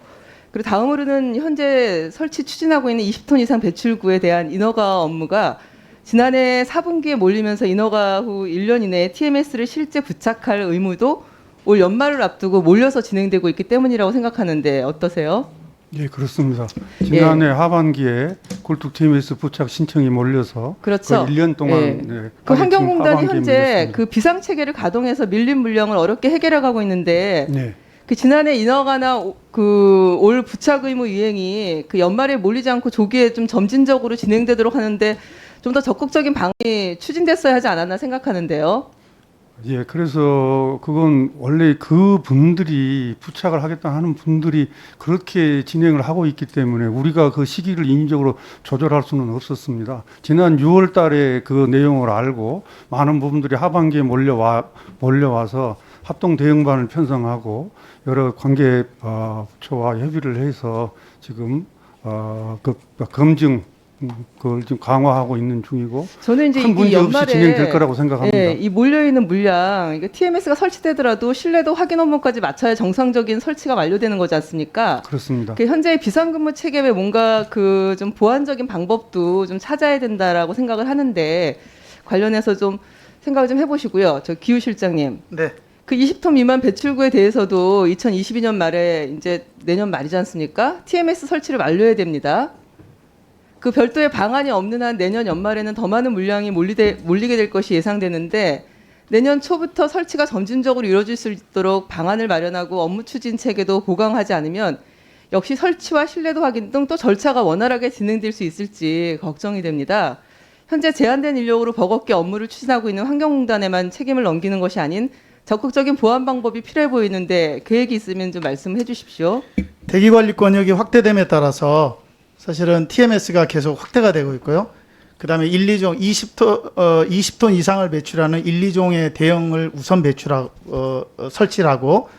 그리고 다음으로는 현재 설치 추진하고 있는 20톤 이상 배출구에 대한 인허가 업무가 지난해 4분기에 몰리면서 인허가 후 1년 이내에 TMS를 실제 부착할 의무도 올 연말을 앞두고 몰려서 진행되고 있기 때문이라고 생각하는데 어떠세요?
예, 그렇습니다. 지난해 하반기에 굴뚝 TMS 부착 신청이 몰려서
그렇죠.
그 1년 동안
그 환경공단이 현재 그 비상 체계를 가동해서 밀린 물량을 어렵게 해결해가고 있는데
네.
그 지난해 인허가나 그 올 부착 의무 이행이 그 연말에 몰리지 않고 조기에 좀 점진적으로 진행되도록 하는데 좀 더 적극적인 방안이 추진됐어야 하지 않았나 생각하는데요.
예, 그래서 그건 원래 그 분들이 부착을 하겠다 하는 분들이 그렇게 진행을 하고 있기 때문에 우리가 그 시기를 인위적으로 조절할 수는 없었습니다. 지난 6월 달에 그 내용을 알고 많은 부분들이 하반기에 몰려와서 합동 대응반을 편성하고 여러 관계 부처와 협의를 해서 지금 그 검증 그걸 좀 강화하고 있는 중이고
저는 이제
큰 문제 없이 진행될 거라고 생각합니다.
예, 이 몰려 있는 물량, 이거 TMS가 설치되더라도 신뢰도 확인 업무까지 마쳐야 정상적인 설치가 완료되는 거지 않습니까?
그렇습니다.
그 현재 비상근무 체계에 뭔가 그 좀 보완적인 방법도 좀 찾아야 된다라고 생각을 하는데 관련해서 좀 생각을 좀 해보시고요. 저 기후실장님.
네.
그 20톤 미만 배출구에 대해서도 2022년 말에 이제 내년 말이지 않습니까? TMS 설치를 완료해야 됩니다. 그 별도의 방안이 없는 한 내년 연말에는 더 많은 물량이 몰리게 될 것이 예상되는데 내년 초부터 설치가 점진적으로 이루어질 수 있도록 방안을 마련하고 업무 추진 체계도 보강하지 않으면 역시 설치와 신뢰도 확인 등 또 절차가 원활하게 진행될 수 있을지 걱정이 됩니다. 현재 제한된 인력으로 버겁게 업무를 추진하고 있는 환경공단에만 책임을 넘기는 것이 아닌 적극적인 보완 방법이 필요해 보이는데 계획이 있으면 좀 말씀해 주십시오.
대기관리권역이 확대됨에 따라서 사실은 TMS가 계속 확대가 되고 있고요. 그다음에 1, 2종 20톤 이상을 배출하는 1, 2종의 대형을 우선 설치를 하고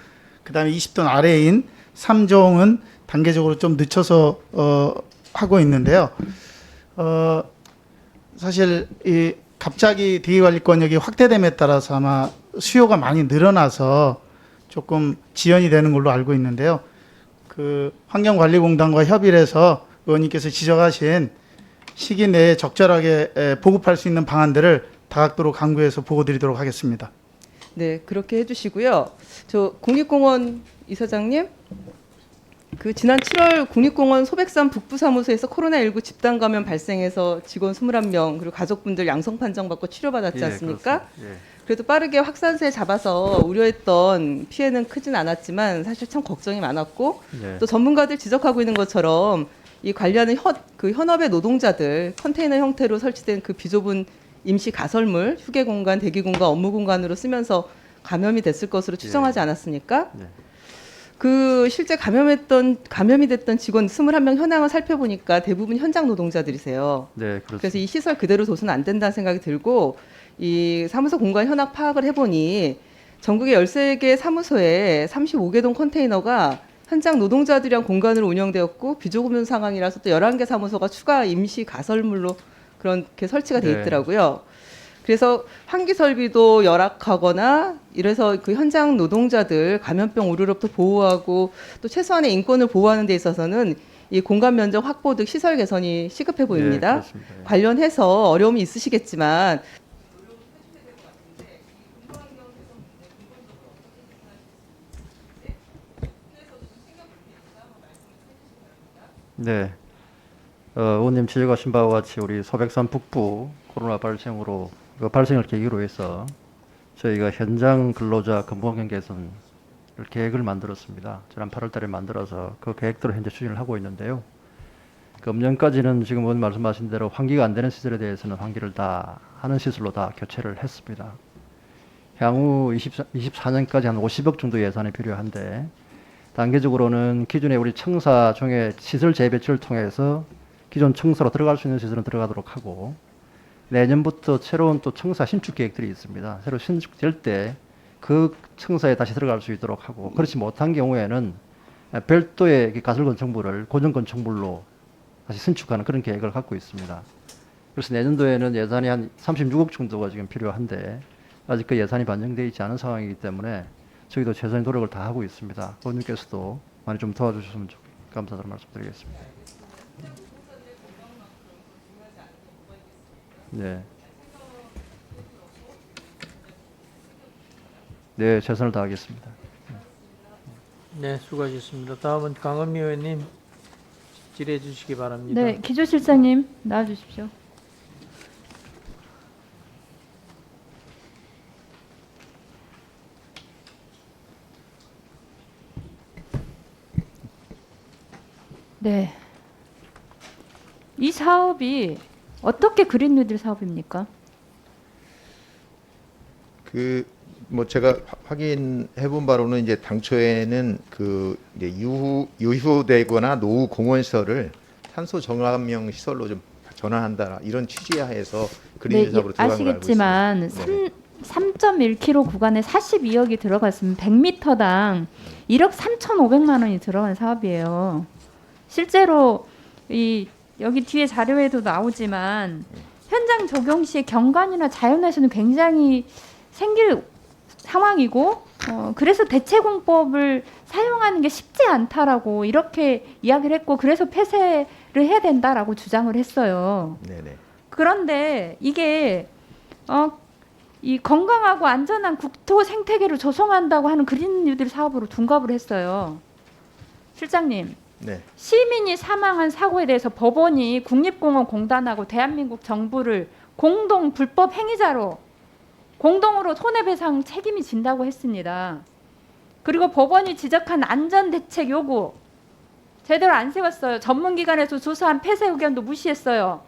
그다음에 20톤 아래인 3종은 단계적으로 좀 늦춰서 하고 있는데요. 사실 이 갑자기 대기관리권역이 확대됨에 따라서 아마 수요가 많이 늘어나서 조금 지연이 되는 걸로 알고 있는데요. 그 환경관리공단과 협의를 해서 의원님께서 지적하신 시기 내에 적절하게 보급할 수 있는 방안들을 다각도로 강구해서 보고드리도록 하겠습니다.
네, 그렇게 해주시고요. 저 국립공원 이사장님, 그 지난 7월 국립공원 소백산 북부사무소에서 코로나19 집단 감염 발생해서 직원 21명 그리고 가족분들 양성 판정받고 치료받았지 않습니까? 그래도 빠르게 확산세 잡아서 우려했던 피해는 크진 않았지만 사실 참 걱정이 많았고 또 전문가들 지적하고 있는 것처럼 이 관리하는 현업의 노동자들 컨테이너 형태로 설치된 그 비좁은 임시 가설물, 휴게 공간, 대기 공간, 업무 공간으로 쓰면서 감염이 됐을 것으로 추정하지 않았습니까? 그 실제 감염이 됐던 직원 21명 현황을 살펴보니까 대부분 현장 노동자들이세요.
네, 그렇습니다.
그래서 이 시설 그대로 둬서는 안 된다는 생각이 들고 이 사무소 공간 현황 파악을 해보니 전국의 13개 사무소에 35개동 컨테이너가 현장 노동자들이랑 공간으로 운영되었고 비조금 상황이라서 또 11개 사무소가 추가 임시 가설물로 그렇게 설치가 돼 있더라고요. 그래서 환기 설비도 열악하거나 이래서 그 현장 노동자들 감염병 오류로부터 보호하고 또 최소한의 인권을 보호하는 데 있어서는 이 공간 면적 확보 등 시설 개선이 시급해 보입니다. 관련해서 어려움이 있으시겠지만
네. 의원님 지적하신 바와 같이 우리 소백산 북부 코로나 발생으로 그 발생을 계기로 해서 저희가 현장 근로자 근무환경 개선 계획을 만들었습니다. 지난 8월달에 만들어서 그 계획대로 현재 추진을 하고 있는데요. 금년까지는 지금 의원님 말씀하신 대로 환기가 안 되는 시설에 대해서는 환기를 다 하는 시설로 다 교체를 했습니다. 향후 24년까지 한 50억 정도 예산이 필요한데 단계적으로는 기존에 우리 청사 중에 시설 재배치를 통해서 기존 청사로 들어갈 수 있는 시설은 들어가도록 하고 내년부터 새로운 또 청사 신축 계획들이 있습니다. 새로 신축될 때 그 청사에 다시 들어갈 수 있도록 하고 그렇지 못한 경우에는 별도의 가설 건축물을 고정 건축물로 다시 신축하는 그런 계획을 갖고 있습니다. 그래서 내년도에는 예산이 한 36억 정도가 지금 필요한데 아직 그 예산이 반영되어 있지 않은 상황이기 때문에 저희도 최선의 노력을 다 하고 있습니다. 의원님께서도 많이 좀 도와주셨으면 감사하다는 말씀드리겠습니다. 네. 네, 최선을 다하겠습니다.
네, 수고하셨습니다. 다음은 강은미 의원님 질의해 주시기 바랍니다.
네, 기조실장님 나와 주십시오. 네. 이 사업이 어떻게 그린 뉴딜 사업입니까?
뭐 제가 확인해 본 바로는 이제 당초에는 그 이제 유휴되거나 노후 공원 시설을 탄소 정감형 시설로 좀 전환한다 이런 취지하에서 그린 뉴딜 사업으로 들어간 걸 알고 있습니다.
아시겠지만 3.1km 구간에 42억이 들어갔으면 100m당 1억 3,500만 원이 들어간 사업이에요. 실제로 여기 뒤에 자료에도 나오지만 현장 적용 시에 경관이나 자연에서는 굉장히 생길 상황이고 그래서 대체공법을 사용하는 게 쉽지 않다라고 이렇게 이야기를 했고 그래서 폐쇄를 해야 된다라고 주장을 했어요.
네네.
그런데 이게 이 건강하고 안전한 국토 생태계를 조성한다고 하는 그린 뉴딜 사업으로 둔갑을 했어요. 실장님,
네.
시민이 사망한 사고에 대해서 법원이 국립공원공단하고 대한민국 정부를 공동 불법 행위자로 공동으로 손해배상 책임이 진다고 했습니다. 그리고 법원이 지적한 안전대책 요구 제대로 안 세웠어요. 전문기관에서 조사한 폐쇄 의견도 무시했어요.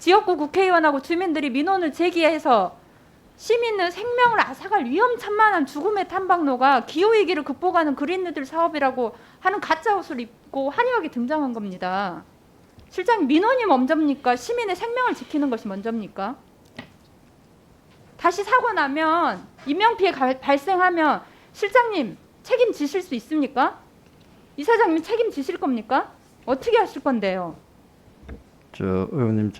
지역구 국회의원하고 주민들이 민원을 제기해서 시민의 생명을 앗아갈 위험천만한 죽음의 탐방로가 기후위기를 극복하는 그린뉴딜 사업이라고 하는 가짜 옷을 입고 화려하게 등장한 겁니다. 실장님, 민원이 먼저입니까? 시민의 생명을 지키는 것이 먼저입니까? 다시 사고 나면 인명피해 발생하면 실장님 책임지실 수 있습니까? 이사장님 책임지실 겁니까? 어떻게 하실 건데요?
의원님,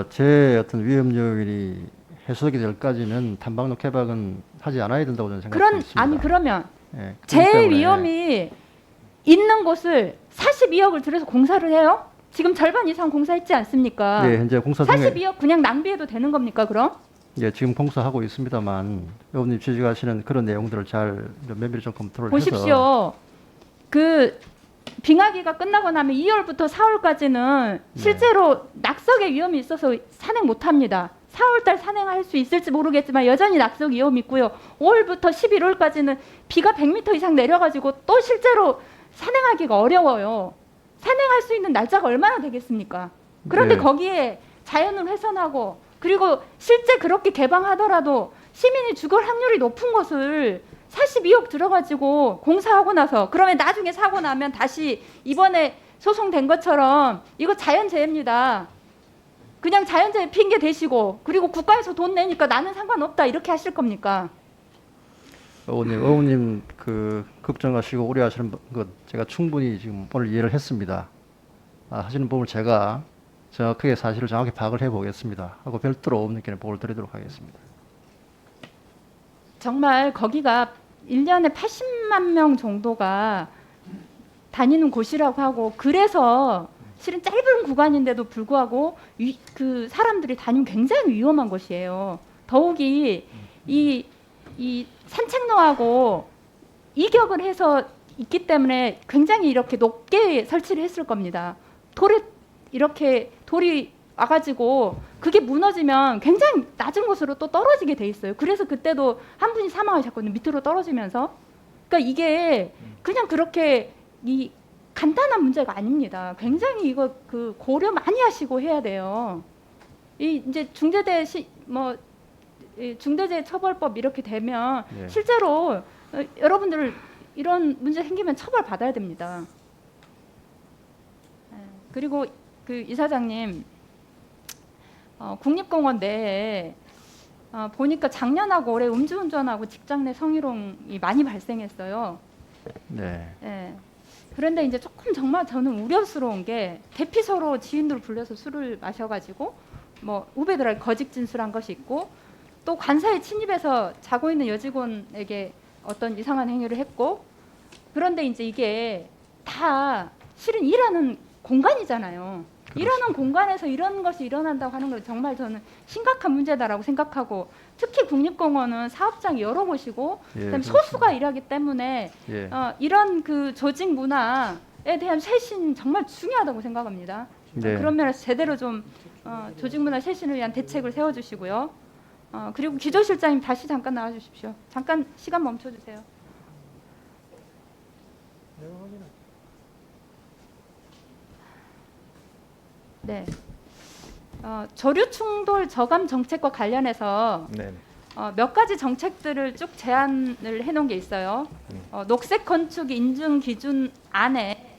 제 어떤 위험 요인이 해소되기 전까지는 탐방로 개방은 하지 않아야 된다고 저는 생각하고 있습니다.
아니 그러면
예, 그렇기
제
때문에
위험이 있는 곳을 42억을 들여서 공사를 해요? 지금 절반 이상 공사했지 않습니까?
네, 현재 공사 중에
42억 그냥 낭비해도 되는 겁니까 그럼?
예, 지금 공사하고 있습니다만 의원님 지적하시는 그런 내용들을 잘 면밀히 좀 검토를
보십시오.
해서
그 빙하기가 끝나고 나면 2월부터 4월까지는 실제로 낙석의 위험이 있어서 산행 못합니다. 4월달 산행할 수 있을지 모르겠지만 여전히 낙석 위험이 있고요. 5월부터 11월까지는 비가 100m 이상 내려가지고 또 실제로 산행하기가 어려워요. 산행할 수 있는 날짜가 얼마나 되겠습니까? 그런데
네.
거기에 자연을 훼손하고 그리고 실제 그렇게 개방하더라도 시민이 죽을 확률이 높은 것을 42억 들어가지고 공사하고 나서 그러면 나중에 사고 나면 다시 이번에 소송된 것처럼 이거 자연재해입니다. 그냥 자연재해 핑계 대시고 그리고 국가에서 돈 내니까 나는 상관없다 이렇게 하실 겁니까?
의원님 그 걱정하시고 우려하시는 것 제가 충분히 지금 오늘 이해를 했습니다. 하시는 부분을 제가 정확하게 사실을 정확히 파악을 해보겠습니다. 하고 별도로 의원님께 보고를 드리도록 하겠습니다.
정말 거기가 1년에 80만 명 정도가 다니는 곳이라고 하고 그래서 실은 짧은 구간인데도 불구하고 그 사람들이 다니면 굉장히 위험한 곳이에요. 더욱이 이 산책로하고 이격을 해서 있기 때문에 굉장히 이렇게 높게 설치를 했을 겁니다. 돌이 와가지고 그게 무너지면 굉장히 낮은 곳으로 또 떨어지게 돼 있어요. 그래서 그때도 한 분이 사망하셨거든요. 밑으로 떨어지면서. 그러니까 이게 그냥 그렇게 이 간단한 문제가 아닙니다. 굉장히 이거 그 고려 많이 하시고 해야 돼요. 이 이제 중대재해처벌법 이렇게 되면
네.
실제로 여러분들 이런 문제 생기면 처벌 받아야 됩니다. 그리고 그 이사장님 국립공원 내에 보니까 작년하고 올해 음주운전하고 직장 내 성희롱이 많이 발생했어요.
네.
예. 그런데 이제 조금 정말 저는 우려스러운 게 대피소로 지인들 불러서 술을 마셔가지고 뭐 후배들에게 거짓 진술한 것이 있고 또 관사에 침입해서 자고 있는 여직원에게 어떤 이상한 행위를 했고 그런데 이제 이게 다 실은 일하는 공간이잖아요. 일하는 공간에서 이런 것이 일어난다고 하는 건 정말 저는 심각한 문제다라고 생각하고 특히 국립공원은 사업장이 여러 곳이고 그다음에 소수가 일하기 때문에 이런 그 조직 문화에 대한 쇄신 정말 중요하다고 생각합니다.
네.
그런 면에서 제대로 좀 조직 문화 쇄신을 위한 대책을 세워주시고요. 그리고 기조실장님 다시 잠깐 나와주십시오. 잠깐 시간 멈춰주세요. 네. 조류 충돌 저감 정책과 관련해서 몇 가지 정책들을 쭉 제안을 해놓은 게 있어요. 녹색 건축 인증 기준 안에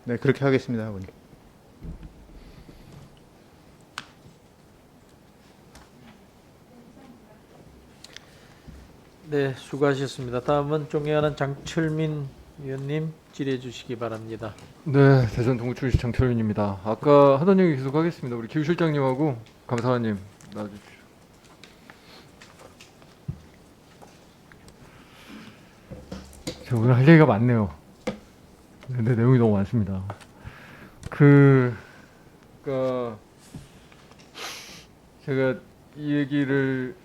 네, 그렇게 하겠습니다, 의원님.
네, 수고하셨습니다. 다음은 존경하는 장철민 위원님 질의해 주시기 바랍니다.
네, 대전 동구출시 장철민입니다. 아까 하던 얘기 계속 하겠습니다. 우리 기후 실장님하고 감사관님 나와주십시오. 제가 오늘 할 얘기가 많네요. 근데 내용이 너무 많습니다. 그러니까 제가 이 얘기를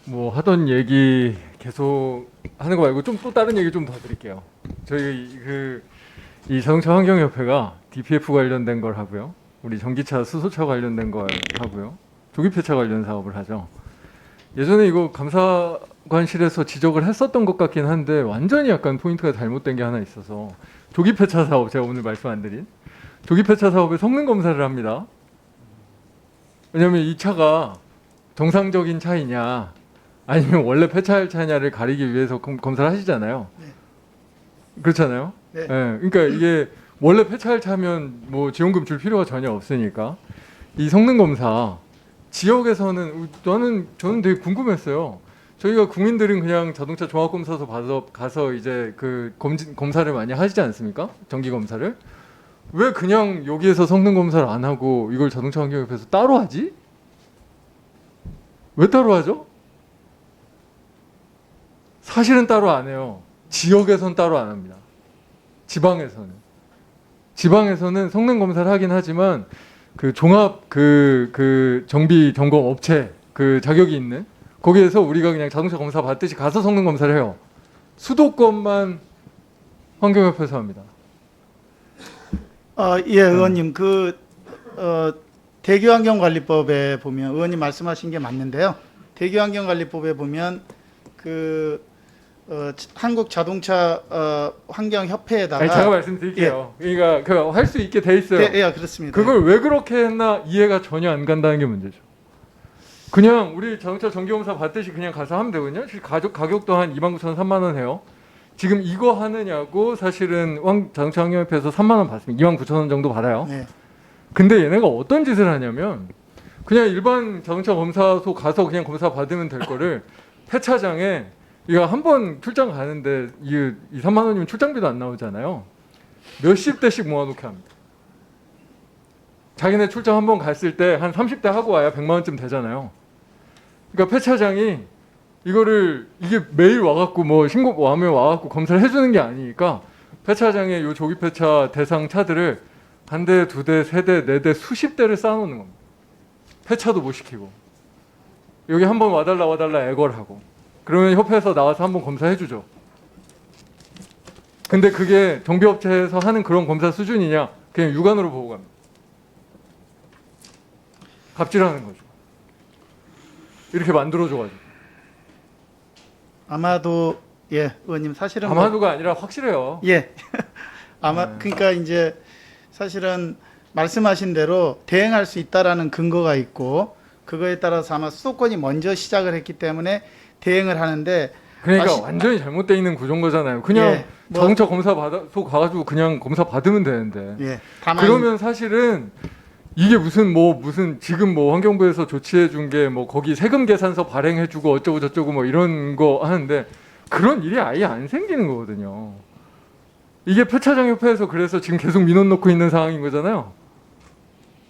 뭐 하던 얘기 계속 하는 거 말고 좀 또 다른 얘기 좀 더 드릴게요. 저희 이 자동차 환경협회가 DPF 관련된 걸 하고요. 우리 전기차 수소차 관련된 걸 하고요. 조기폐차 관련 사업을 하죠. 예전에 이거 감사관실에서 지적을 했었던 것 같긴 한데 완전히 약간 포인트가 잘못된 게 하나 있어서 조기폐차 사업, 제가 오늘 말씀 안 드린 조기폐차 사업에 성능 검사를 합니다. 왜냐하면 이 차가 정상적인 차이냐 아니면 원래 폐차할 차냐를 가리기 위해서 검사를 하시잖아요.
네.
그렇잖아요.
네.
그러니까 이게 원래 폐차할 차면 뭐 지원금 줄 필요가 전혀 없으니까 이 성능 검사 지역에서는 저는 되게 궁금했어요. 저희가 국민들은 그냥 자동차 종합검사소 가서 이제 그 검사를 많이 하시지 않습니까? 정기 검사를. 왜 그냥 여기에서 성능 검사를 안 하고 이걸 자동차 환경협회에서 따로 하지? 왜 따로 하죠? 사실은 따로 안 해요. 지역에선 따로 안 합니다. 지방에서는 성능 검사를 하긴 하지만 그 종합 그 정비 점검 업체 그 자격이 있는 거기에서 우리가 그냥 자동차 검사 받듯이 가서 성능 검사를 해요. 수도권만 환경협회에서 합니다.
예, 의원님 대기환경관리법에 보면 의원님 말씀하신 게 맞는데요. 대기환경관리법에 보면 한국 자동차 환경협회에다가
아니, 제가 말씀드릴게요. 그러니까 할 수 있게 돼 있어요.
네, 예, 그렇습니다.
그걸 왜 그렇게 했나 이해가 전혀 안 간다는 게 문제죠. 그냥 우리 자동차 정기검사 받듯이 그냥 가서 하면 되거든요. 가격도 한 29,000원, 3만 원 해요. 지금 이거 하느냐고 사실은 자동차 환경협회에서 3만 원 받습니다. 29,000원 정도 받아요.
네.
근데 얘네가 어떤 짓을 하냐면 그냥 일반 자동차 검사소 가서 그냥 검사 받으면 될 거를 폐차장에 이거 한 번 출장 가는데 2, 3만 원이면 출장비도 안 나오잖아요. 몇십 대씩 모아놓게 합니다. 자기네 출장 한 번 갔을 때 한 30대 하고 와야 100만 원쯤 되잖아요. 그러니까 폐차장이 이거를 이게 매일 와갖고 뭐 신고 와면 와갖고 검사를 해주는 게 아니니까 폐차장에 요 조기 폐차 대상 차들을 한 대, 두 대, 세 대, 네 대, 수십 대를 쌓아놓는 겁니다. 폐차도 못 시키고 여기 한번 와달라 애걸 하고 그러면 협회에서 나와서 한번 검사해주죠. 근데 그게 정비업체에서 하는 그런 검사 수준이냐? 그냥 육안으로 보고 갑니다. 갑질하는 거죠. 이렇게 만들어줘가지고.
아마도 예, 의원님 사실은
아마도가 아니라 확실해요.
예. 그러니까 이제 사실은 말씀하신 대로 대행할 수 있다라는 근거가 있고 그거에 따라서 아마 수도권이 먼저 시작을 했기 때문에 대행을 하는데
그러니까 완전히 잘못되어 있는 구조인 거잖아요. 그냥
예,
자동차 검사 받아서 가가지고 그냥 검사 받으면 되는데.
예, 다만
그러면 사실은 이게 무슨 지금 뭐 환경부에서 조치해 준 게 뭐 거기 세금 계산서 발행해 주고 어쩌고 저쩌고 뭐 이런 거 하는데 그런 일이 아예 안 생기는 거거든요. 이게 폐차장 협회에서 그래서 지금 계속 민원 넣고 있는 상황인 거잖아요.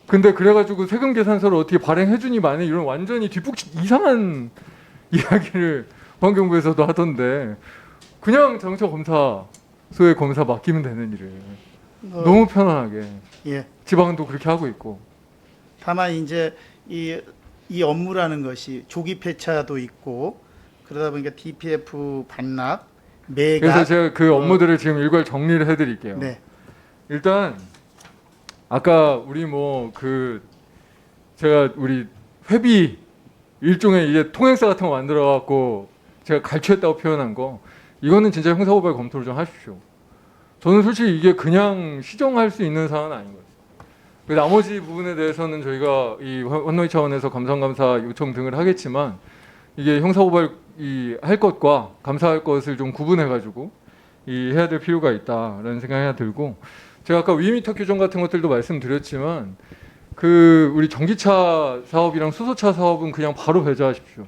근데 그래가지고 세금 계산서를 어떻게 발행해 주니 마니 이런 완전히 이상한 이야기를 환경부에서도 하던데 그냥 자동차 검사소에 검사 맡기면 되는 일을 너무 편안하게
예.
지방도 그렇게 하고 있고.
다만 이제 이 업무라는 것이 조기 폐차도 있고 그러다 보니까 DPF 반납, 매각.
그래서 제가 그 업무들을 지금 일괄 정리를 해드릴게요.
네.
일단 아까 우리 제가 우리 회비 일종의 이제 통행사 같은 거 만들어 갖고 제가 갈취했다고 표현한 거 이거는 진짜 형사고발 검토를 좀 하십시오. 저는 솔직히 이게 그냥 시정할 수 있는 사안은 아닌 것 같아요. 나머지 부분에 대해서는 저희가 이 환노위 차원에서 감사감사 요청 등을 하겠지만 이게 형사고발 할 것과 감사할 것을 좀 구분해 가지고 해야 될 필요가 있다라는 생각이 하나 들고, 제가 아까 위미터 규정 같은 것들도 말씀드렸지만 우리 전기차 사업이랑 수소차 사업은 그냥 바로 배제하십시오.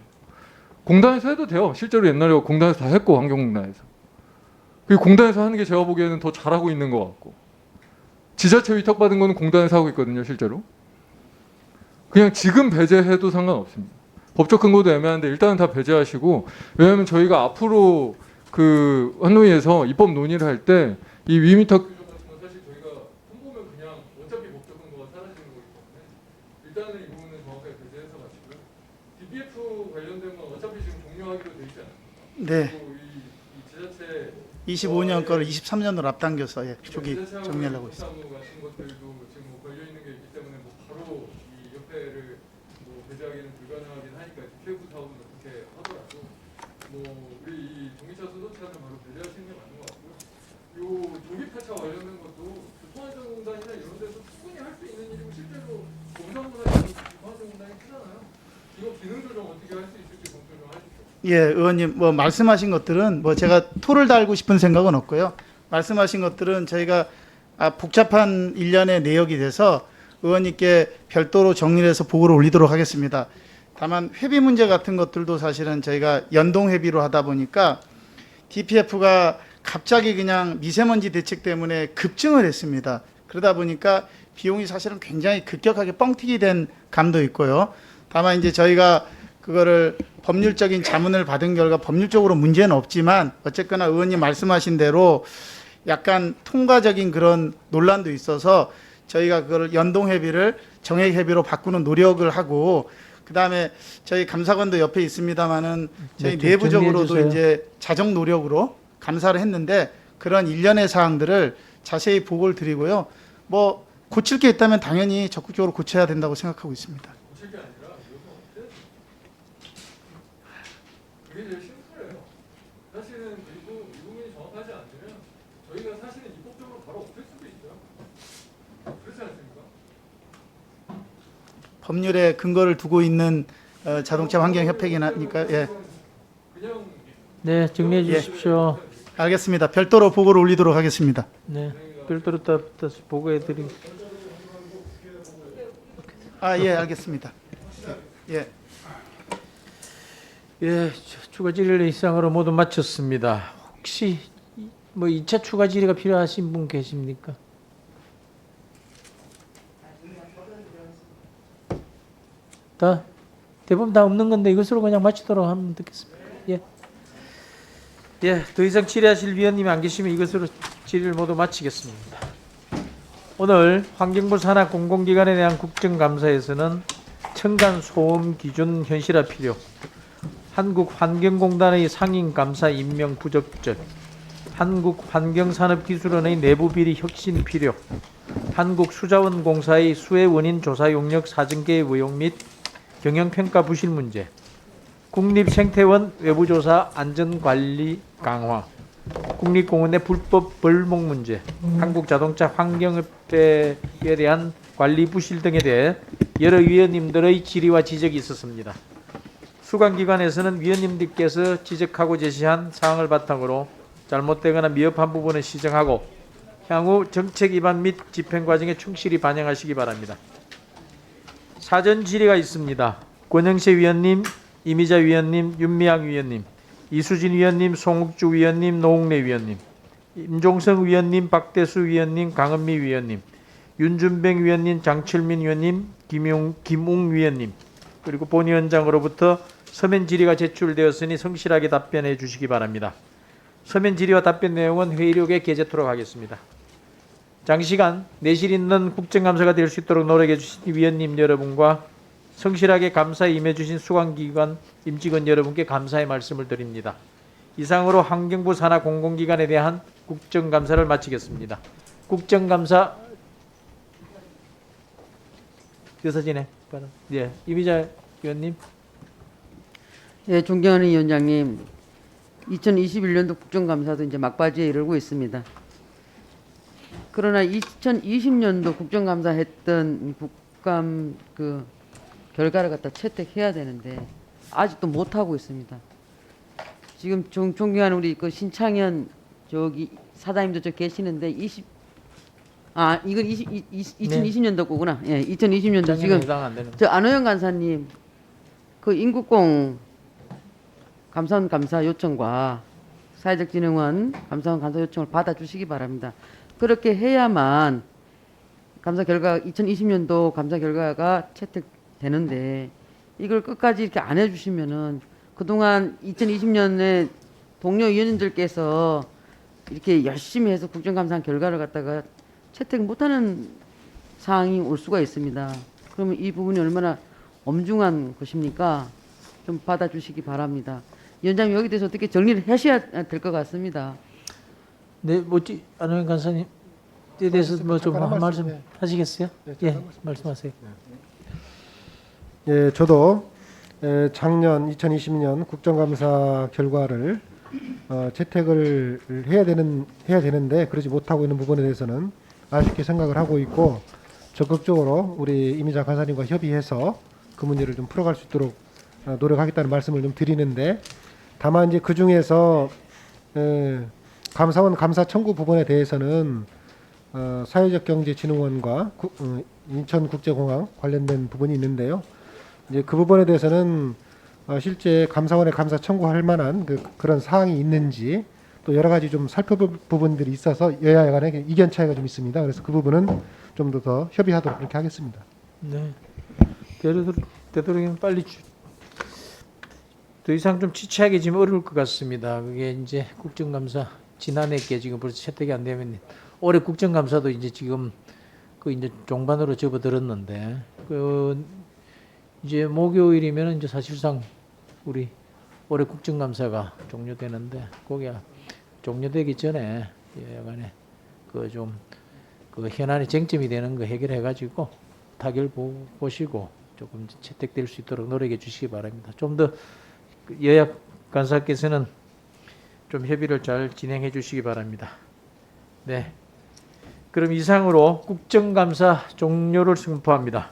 공단에서 해도 돼요. 실제로 옛날에 공단에서 다 했고, 환경공단에서. 그리고 공단에서 하는 게 제가 보기에는 더 잘하고 있는 것 같고, 지자체 위탁받은 거는 공단에서 하고 있거든요, 실제로. 그냥 지금 배제해도 상관없습니다. 법적 근거도 애매한데 일단은 다 배제하시고, 왜냐하면 저희가 앞으로 환노위에서 입법 논의를 할 때 이 위미터 규정 같은 건 사실 저희가 손보면 그냥 어차피 법적 근거가 사라지는 거기 때문에 일단은 이 부분은 정확하게 배제해서 마치고요. DPF 관련된 건 어차피 지금 종료하기로 돼 있지 않습니까?
네.
그리고 이 지자체
25년 거를 23년으로 앞당겨서 조기 정리하려고 있습니다.
사무 같은 것들도 지금 걸려 있는 게 있기 때문에 바로 이 협회를 배제하기는 불가능하긴 하니까 DPF 사업은 어떻게 하더라도 우리 이 전기차 수소차는 바로 배제하시는 게 맞는 것 같고요. 요 조기파차 관련된 것도 교통안전공단이나 이런 데서 충분히 할 수 있는 일이고 실제로 공사보다 교통안전공단이 크잖아요. 이거 기능 조정 어떻게 할 수 있을지 검토 좀 하십시오.
예, 의원님 말씀하신 것들은 제가 토를 달고 싶은 생각은 없고요. 말씀하신 것들은 저희가 복잡한 일련의 내역이 돼서 의원님께 별도로 정리를 해서 보고를 올리도록 하겠습니다. 다만 회비 문제 같은 것들도 사실은 저희가 연동 회비로 하다 보니까 DPF가 갑자기 그냥 미세먼지 대책 때문에 급증을 했습니다. 그러다 보니까 비용이 사실은 굉장히 급격하게 뻥튀기 된 감도 있고요. 다만 이제 저희가 그거를 법률적인 자문을 받은 결과 법률적으로 문제는 없지만 어쨌거나 의원님 말씀하신 대로 약간 통과적인 그런 논란도 있어서 저희가 그걸 연동회비를 정액회비로 바꾸는 노력을 하고, 그다음에 저희 감사관도 옆에 있습니다만은 저희
네,
내부적으로도
정리해 주세요.
이제 자정 노력으로 감사를 했는데 그런 일련의 사항들을 자세히 보고를 드리고요. 고칠 게 있다면 당연히 적극적으로 고쳐야 된다고 생각하고 있습니다.
고칠 게 아니라 이것은 없애야죠. 그게 제일 심플해요. 사실은 그리고 이 부분이 정확하지 않으면 저희가 사실은 입법적으로 바로 없앨 수도 있어요. 그렇지 않습니까?
법률에 근거를 두고 있는 자동차 환경협회이니까
네, 정리해 주십시오.
알겠습니다. 별도로 보고를 올리도록 하겠습니다.
네, 별도로 다시 보고해 드리고.
예, 알겠습니다.
예, 추가 질의 이상으로 모두 마쳤습니다. 혹시 2차 추가 질의가 필요하신 분 계십니까? 대부분 다 없는 건데 이것으로 그냥 마치도록 하면 듣겠습니다. 더 이상 질의하실 위원님이 안 계시면 이것으로 질의를 모두 마치겠습니다. 오늘 환경부 산하 공공기관에 대한 국정감사에서는 층간 소음 기준 현실화 필요, 한국환경공단의 상임감사 임명 부적절, 한국환경산업기술원의 내부비리 혁신 필요, 한국수자원공사의 수해 원인 조사 용역 사증계의 의혹 및 경영평가 부실 문제, 국립생태원 외부조사 안전관리 강화, 국립공원의 불법 벌목 문제, 한국자동차 환경협회에 대한 관리 부실 등에 대해 여러 위원님들의 질의와 지적이 있었습니다. 수관기관에서는 위원님들께서 지적하고 제시한 사항을 바탕으로 잘못되거나 미흡한 부분을 시정하고 향후 정책 위반 및 집행 과정에 충실히 반영하시기 바랍니다. 사전 질의가 있습니다. 권영세 위원님, 이미자 위원님, 윤미향 위원님, 이수진 위원님, 송욱주 위원님, 노웅래 위원님, 임종성 위원님, 박대수 위원님, 강은미 위원님, 윤준병 위원님, 장철민 위원님, 김웅 위원님, 그리고 본위원장으로부터 서면 질의가 제출되었으니 성실하게 답변해 주시기 바랍니다. 서면 질의와 답변 내용은 회의록에 게재토록 하겠습니다. 장시간 내실 있는 국정감사가 될 수 있도록 노력해 주신 위원님 여러분과 성실하게 감사에 임해 주신 수관기관 임직원 여러분께 감사의 말씀을 드립니다. 이상으로 환경부 산하 공공기관에 대한 국정감사를 마치겠습니다. 국정감사 여사진에 이미자 위원님.
예, 존경하는 위원장님, 2021년도 국정감사도 이제 막바지에 이르고 있습니다. 그러나 2020년도 국정감사 했던 국감 결과를 갖다 채택해야 되는데 아직도 못 하고 있습니다. 지금 존경하는 우리 신창현 저기 사장님도 저 계시는데 이건 2020년도 거구나. 예, 2020년도 지금
해당 안 되는
저 안호영 간사님 그 인국공 감사원 감사 요청과 사회적 진흥원 감사원 감사 요청을 받아주시기 바랍니다. 그렇게 해야만 감사 결과 2020년도 감사 결과가 채택되는데 이걸 끝까지 이렇게 안 해주시면은 그동안 2020년에 동료 위원님들께서 이렇게 열심히 해서 국정감사 결과를 갖다가 채택 못하는 상황이 올 수가 있습니다. 그러면 이 부분이 얼마나 엄중한 것입니까? 좀 받아주시기 바랍니다. 위원장님 여기 대해서 어떻게 정리를 하셔야 될 것 같습니다.
네, 뭐지 안호영 간사님 에 대해서 뭐 좀 한 말씀 하시겠어요? 예, 말씀하세요.
예, 저도 작년 2020년 국정감사 결과를 채택을 해야 되는데 그러지 못하고 있는 부분에 대해서는 아쉽게 생각을 하고 있고 적극적으로 우리 이미자 간사님과 협의해서 그 문제를 좀 풀어갈 수 있도록 노력하겠다는 말씀을 좀 드리는데 다만 이제 그 중에서 감사원 감사 청구 부분에 대해서는 사회적경제진흥원과 인천국제공항 관련된 부분이 있는데요. 이제 그 부분에 대해서는 실제 감사원에 감사 청구할 만한 그런 사항이 있는지 또 여러 가지 좀 살펴볼 부분들이 있어서 여야 간에 이견 차이가 좀 있습니다. 그래서 그 부분은 좀 더 협의하도록 그렇게 하겠습니다.
네, 되도록이면 빨리 더 이상 좀 지체하기 지금 어려울 것 같습니다. 그게 이제 국정감사 지난해 게 지금 벌써 채택이 안 되면 올해 국정감사도 이제 지금 그 이제 종반으로 접어들었는데 그 이제 목요일이면 이제 사실상 우리 올해 국정감사가 종료되는데 거기 종료되기 전에 여간에 그 좀 그 현안의 쟁점이 되는 거 해결해 가지고 타결 보시고 조금 채택될 수 있도록 노력해 주시기 바랍니다. 좀 더 여야 간사께서는 좀 협의를 잘 진행해 주시기 바랍니다. 네. 그럼 이상으로 국정감사 종료를 선포합니다.